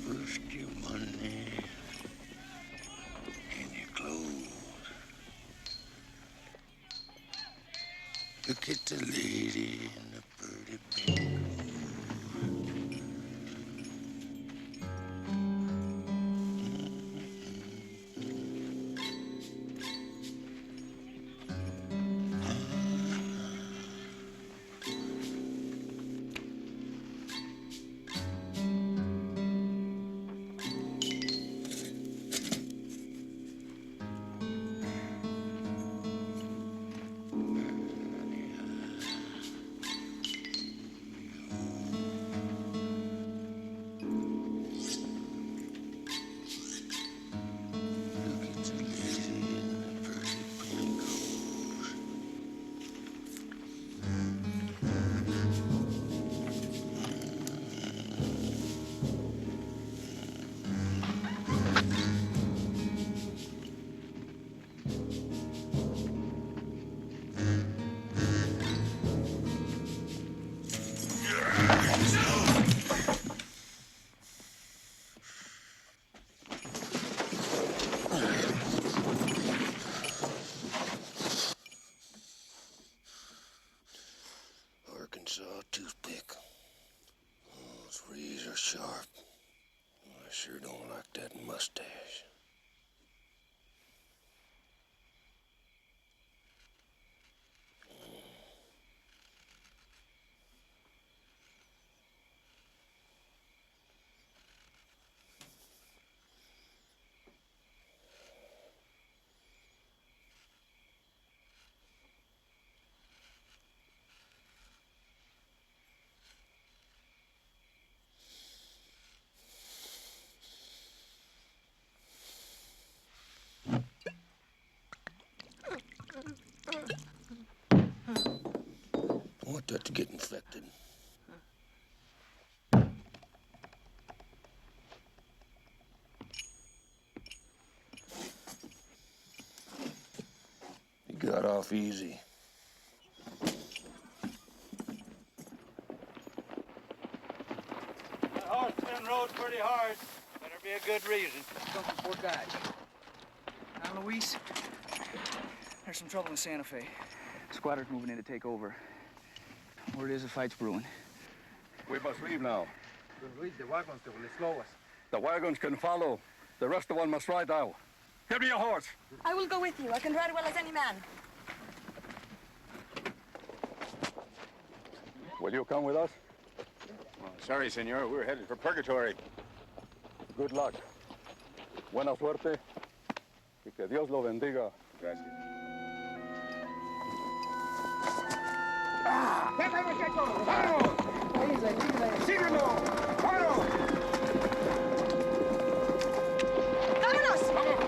First your money and your clothes. Look at the lady in the pretty pink. Arkansas toothpick. Oh, it's razor sharp. I sure don't like that mustache. I want that to get infected. You got off easy. That horse been rode pretty hard. Better be a good reason. Something poor guy. Now, Luis, there's some trouble in Santa Fe. Squatters moving in to take over. Word is a fight's brewing. We must leave now. Luis, the wagons, they will slow us. The wagons can follow. The rest of one must ride out. Give me a horse. I will go with you. I can ride well as any man. Will you come with us? Oh, sorry, senor. We're headed for purgatory. Good luck. Buena suerte. Y que Dios lo bendiga. Gracias. ¡Vete, muchachos! ¡Vamos! ¡Síguelo! ¡Vamos! ¡Vámonos! ¡Vamos!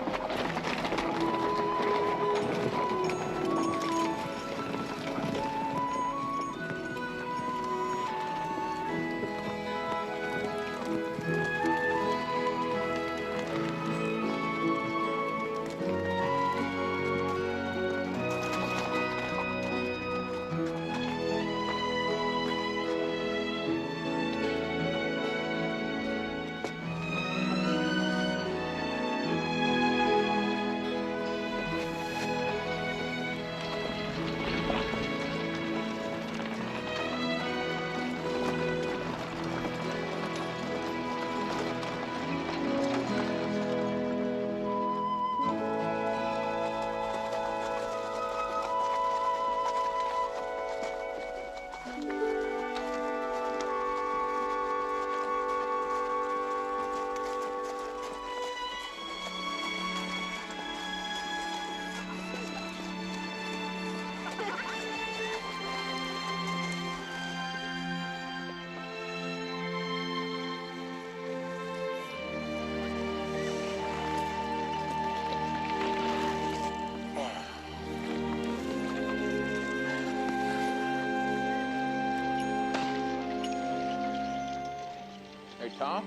Tom?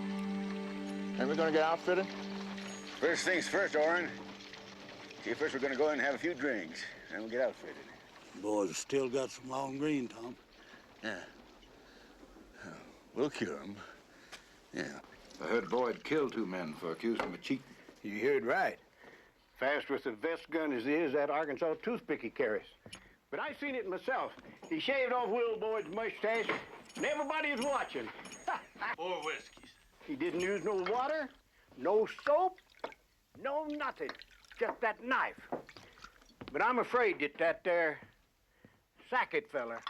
Ain't we gonna get outfitted? First things first, Orrin. See, first we're gonna go in and have a few drinks, then we'll get outfitted. Boys have still got some long green, Tom. Yeah. We'll cure them. Yeah. I heard Boyd killed 2 men for accusing him of cheating. You heard right. Fast with a vest gun as he is that Arkansas toothpick he carries. But I seen it myself. He shaved off Will Boyd's mustache, and everybody was watching. 4 whiskeys. He didn't use no water, no soap, no nothing. Just that knife. But I'm afraid that there Sackett feller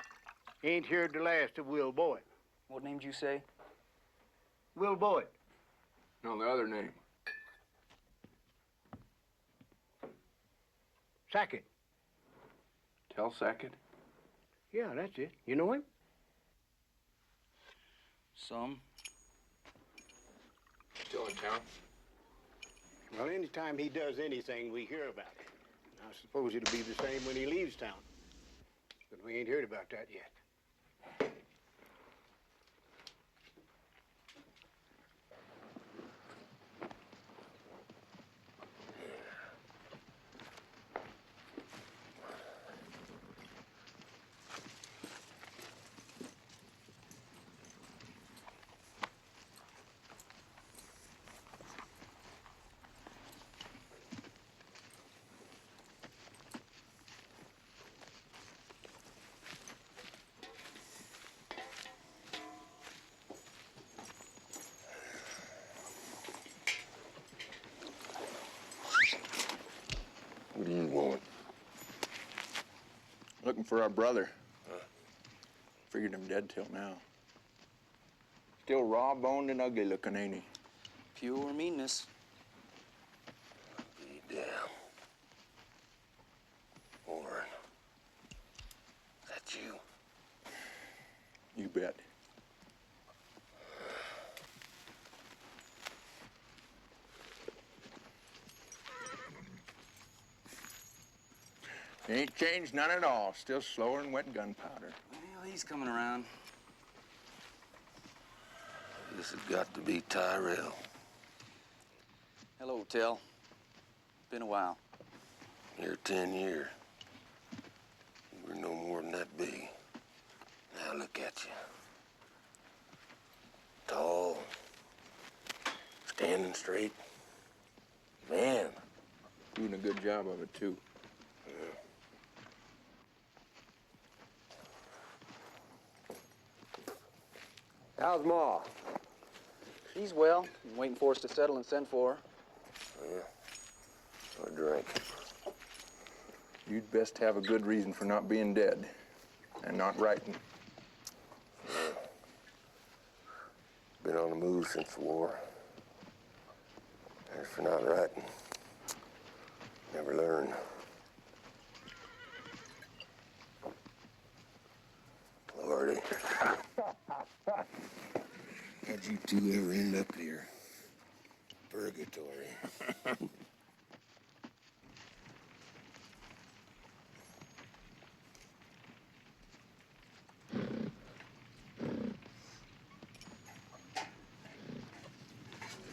ain't heard the last of Will Boyd. What name did you say? Will Boyd. No, the other name. Sackett. Tell Sackett? Yeah, that's it. You know him? Some. Still in town? Well, anytime he does anything, we hear about it. I suppose it'll be the same when he leaves town. But we ain't heard about that yet. What do you want? Looking for our brother. Figured him dead till now. Still raw-boned and ugly looking, ain't he? Pure meanness. Be damned. Orrin. That you? You bet. Ain't changed none at all. Still slower than wet gunpowder. Well, he's coming around. This has got to be Tyrell. Hello, Tell. Been a while. You're 10 years. You were no more than that big. Now look at you. Tall. Standing straight. Man. Doing a good job of it, too. How's Ma? She's well. I'm waiting for us to settle and send for her. Yeah. A drink. You'd best have a good reason for not being dead and not writing. Been on the move since the war. As for not writing, never learn. Lordy. How'd you 2 ever end up here? Purgatory.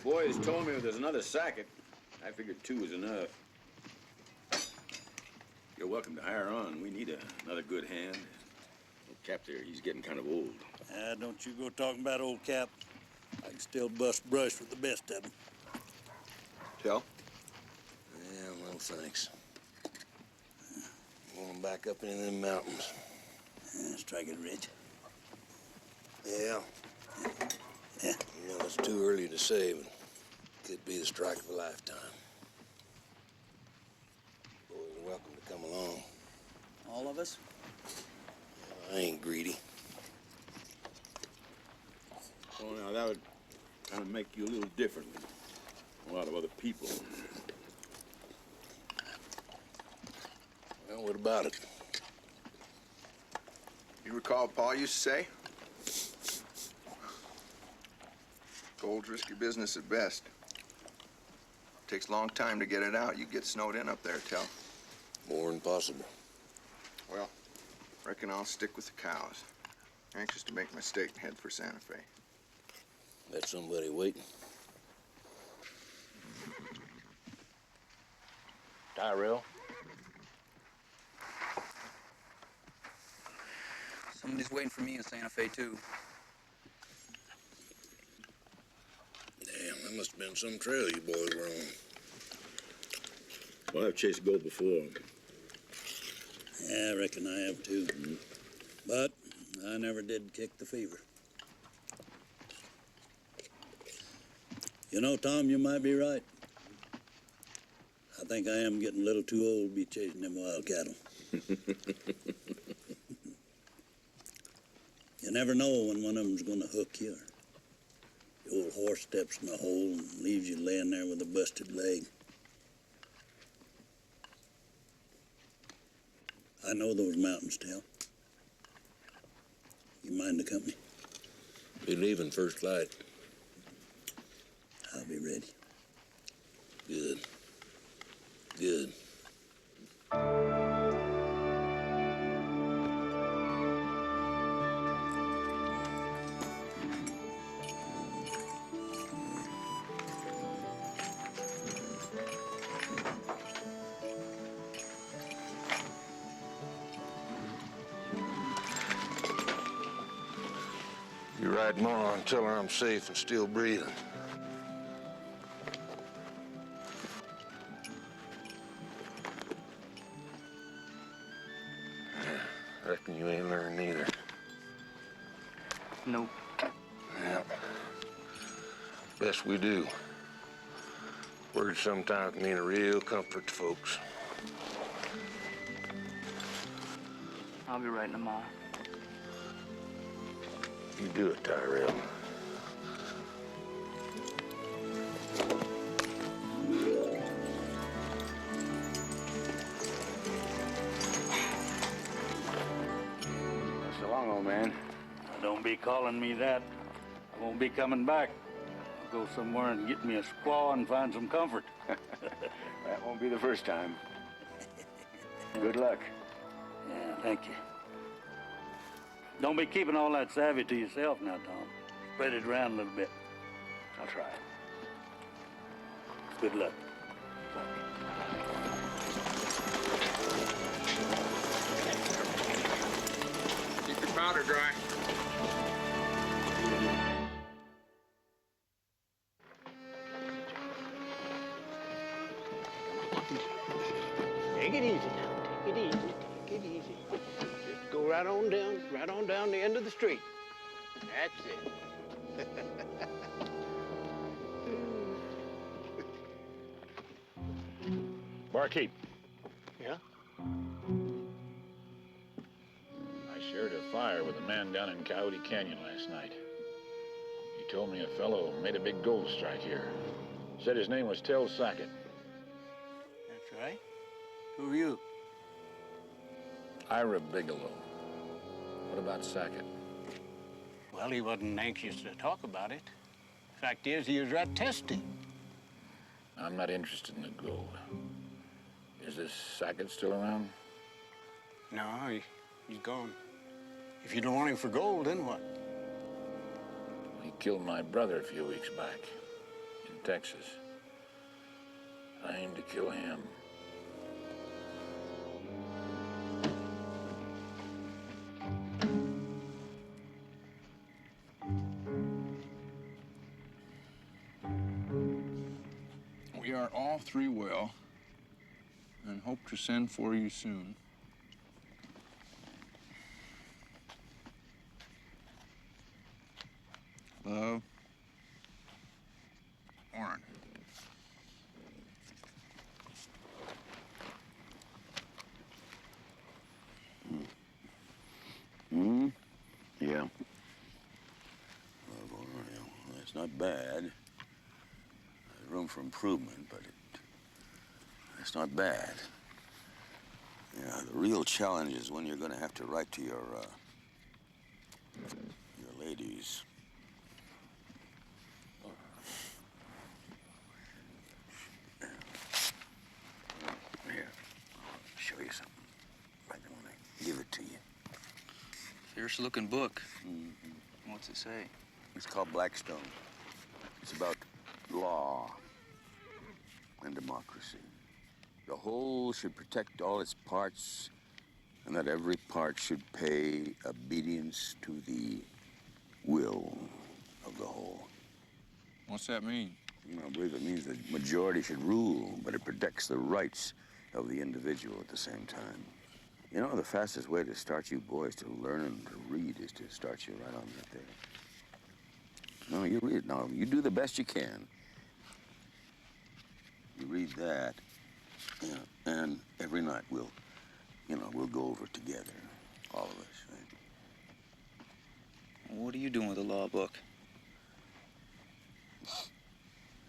Boys told me there's another Sackett. I figured 2 was enough. You're welcome to hire on. We need another good hand. Old Cap there, he's getting kind of old. Don't you go talking about old Cap. I can still bust brush with the best of them. Tell? Yeah, well, thanks. Going back up into them mountains. Strike it rich. Yeah. Yeah. You know, it's too early to say, but could be the strike of a lifetime. Boys are welcome to come along. All of us? I ain't greedy. Oh, now that would kind of make you a little different than a lot of other people. Well, what about it? You recall what Paul used to say? Gold's risky business at best. Takes a long time to get it out. You get snowed in up there, Tell. More than possible. Well, reckon I'll stick with the cows. Anxious to make my stake and head for Santa Fe. Got somebody waiting. Tyrell? Somebody's waiting for me in Santa Fe, too. Damn, that must have been some trail you boys were on. Well, I've chased gold before. Yeah, I reckon I have too. But I never did kick the fever. You know, Tom, you might be right. I think I am getting a little too old to be chasing them wild cattle. You never know when one of them's gonna hook you. The old horse steps in the hole and leaves you laying there with a busted leg. I know those mountains, Tell. You mind the company? Be leaving first light. I'll be ready. Good. Good. You ride more until I'm safe and still breathing. Reckon you ain't learned neither. Nope. Yeah. Best we do. Words sometimes mean a real comfort to folks. I'll be writing tomorrow. You do it, Tyrell. So long, old man. Don't be calling me that. I won't be coming back. I'll go somewhere and get me a squaw and find some comfort. That won't be the first time. Good luck. Yeah, thank you. Don't be keeping all that savvy to yourself now, Tom. Spread it around a little bit. I'll try. Good luck. Keep your powder dry. Take it easy now. Take it easy. Take it easy. Just go right on down the end of the street. That's it. Barkeep, Yeah? I shared a fire with a man down in Coyote Canyon last night. He told me a fellow made a big gold strike here. Said his name was Tell Sackett. That's right. Who are you? Ira Bigelow. What about Sackett? Well, he wasn't anxious to talk about it. Fact is, he was right testy. I'm not interested in the gold. Is this Sackett still around? No, he's gone. If you don't want him for gold, then what? He killed my brother a few weeks back in Texas. I aim to kill him. We are all three well, and hope to send for you soon. Love, Warren. Yeah. Well, that's not bad. There's room for improvement, but it's not bad. Yeah, the real challenge is when you're going to have to write to your ladies. Here, I'll show you something. Right when I give it to you. Fierce looking book. What's it say? It's called Blackstone. It's about law and democracy. The whole should protect all its parts, and that every part should pay obedience to the will of the whole. What's that mean? I believe it means the majority should rule, but it protects the rights of the individual at the same time. You know, the fastest way to start you boys to learn to read is to start you right on that there. No, you read it now. You do the best you can. You read that, and every night we'll go over it together, all of us, right? What are you doing with a law book?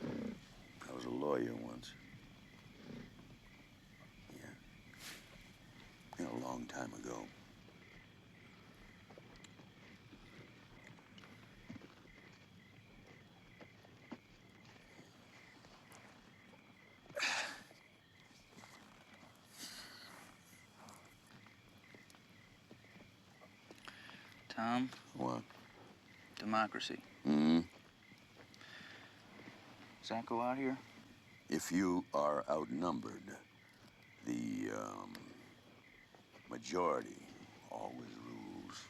I was a lawyer once. Yeah. A long time ago. Tom? What? Democracy. Mm-hmm. Does that go out here? If you are outnumbered, the majority always rules.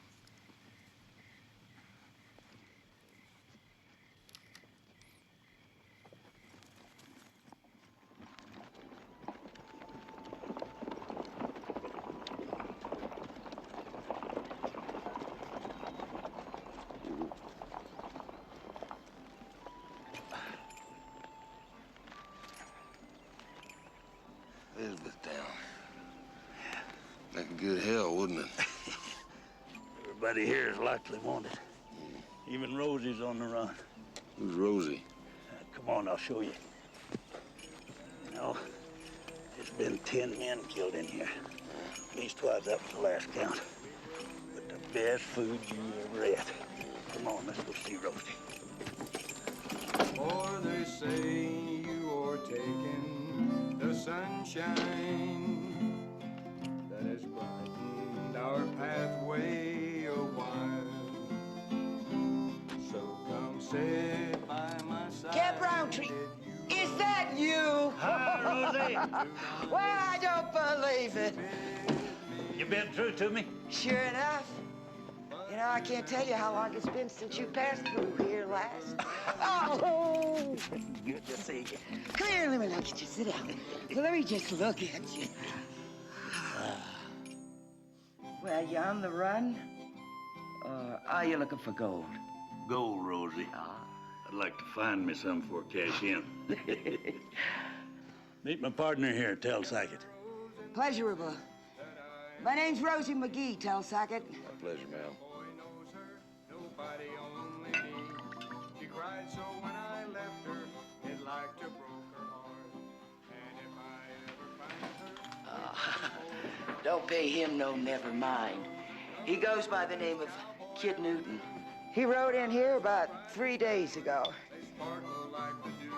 Elizabethtown. Like a good hell, wouldn't it? Everybody here is likely wanted. Even Rosie's on the run. Who's Rosie? Come on, I'll show you. You know, there's been 10 men killed in here. At least twice up to the last count. But the best food you ever ate. Come on, let's go see Rosie. For they say you are taking the sunshine that has brightened our pathway a while. So come sit by my side. Cap Roundtree, is that you? Hi, Rosie. Well, I don't believe it. You been through to me? Sure enough. You know, I can't tell you how long it's been since you passed through here last. Oh, good to see you. Come here, let me look at you. Sit down. Let me just look at you. Well, you on the run? Or are you looking for gold? Gold, Rosie. I'd like to find me some before cash in. Meet my partner here, Tell Sackett. Pleasurable. My name's Rosie McGee, Tell Sackett. My pleasure, ma'am. Nobody only me. She cried so when I left her, it like to broke her heart. And if I ever find her, Don't pay him no never mind. He goes by the name of Kid Newton. He rode in here about 3 days ago. they sparkle like the dew.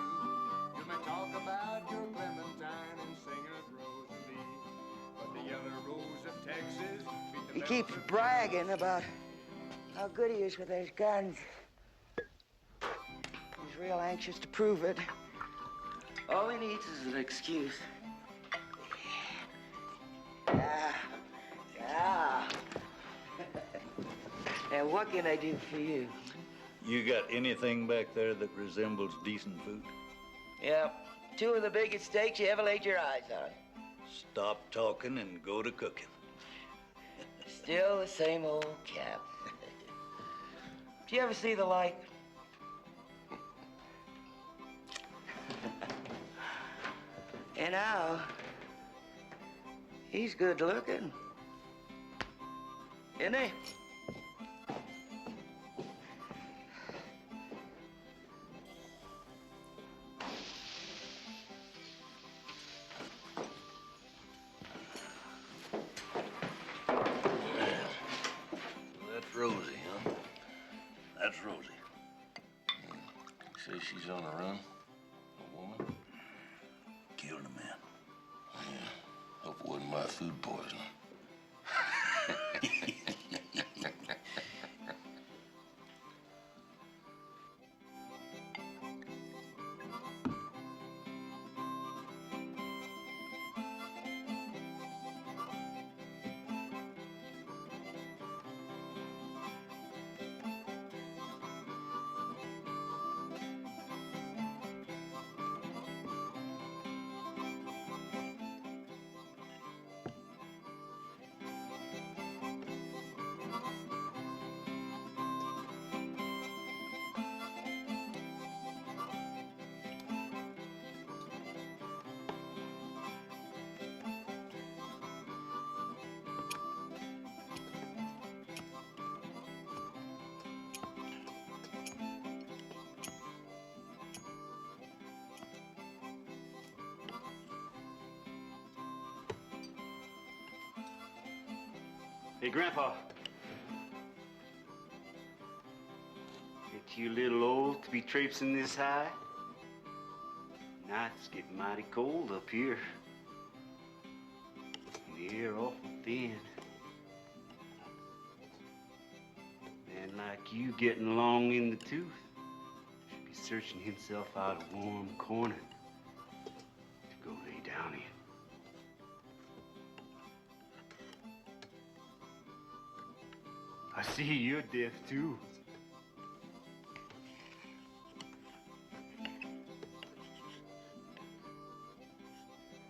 You may talk about your Clementine and sing of Rosalie, but the other rose of Texas beat the He keeps bragging about how good he is with those guns. He's real anxious to prove it. All he needs is an excuse. Yeah. And what can I do for you? You got anything back there that resembles decent food? Yep. 2 of the biggest steaks you ever laid your eyes on. Stop talking and go to cooking. Still the same old Cap. Do you ever see the like? And now, he's good looking. Isn't he? That's Rosie, huh? That's Rosie. You say she's on the run? A woman? Killed a man. Yeah. Hope it wasn't by food poisoning. Hey, Grandpa. Ain't you a little old to be traipsing this high? Nights get mighty cold up here. And the air awful thin. Man like you getting along in the tooth should be searching himself out a warm corner to go lay down in. I see you're deaf too.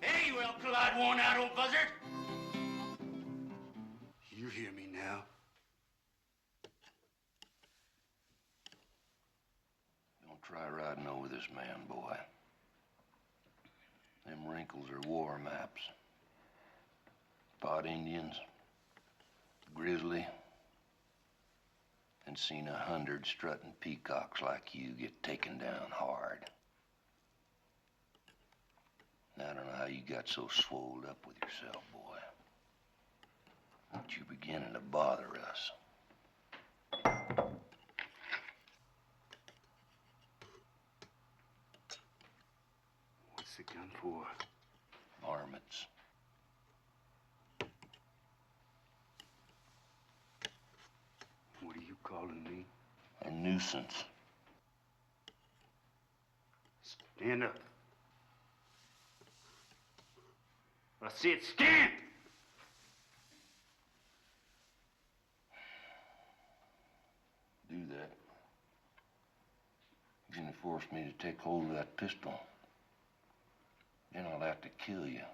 Hey, you alkali worn-out old buzzard! You hear me now? Don't try riding over this man, boy. Them wrinkles are war maps. Fought Indians, grizzly, and seen 100 strutting peacocks like you get taken down hard. I don't know how you got so swolled up with yourself, boy. But you're beginning to bother us. What's the gun for? Varmints. What are you calling me? A nuisance. Stand up. I said stand! Do that. You're gonna force me to take hold of that pistol. Then I'll have to kill you.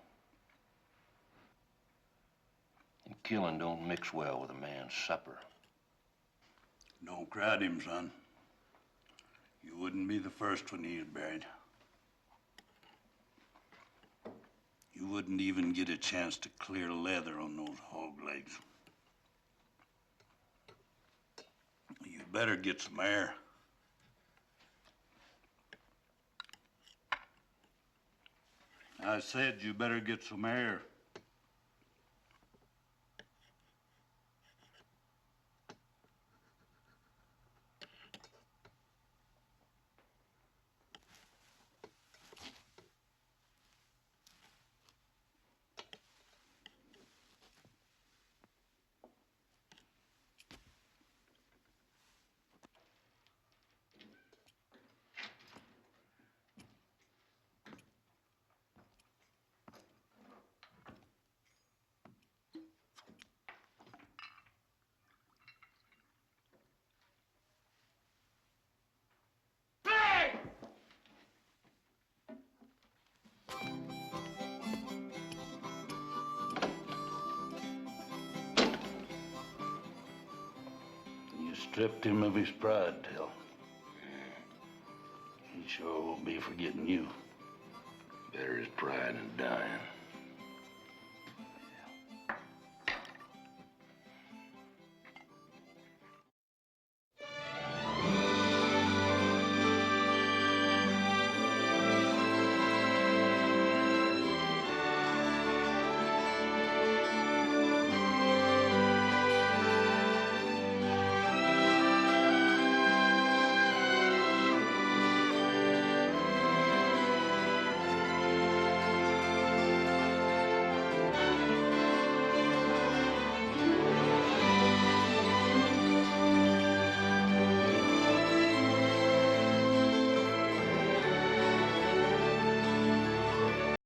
And killing don't mix well with a man's supper. Don't crowd him, son. You wouldn't be the first when he's buried. You wouldn't even get a chance to clear leather on those hog legs. You better get some air. I said you better get some air. You stripped him of his pride, Till. He sure won't be forgetting you. Better his pride than dying.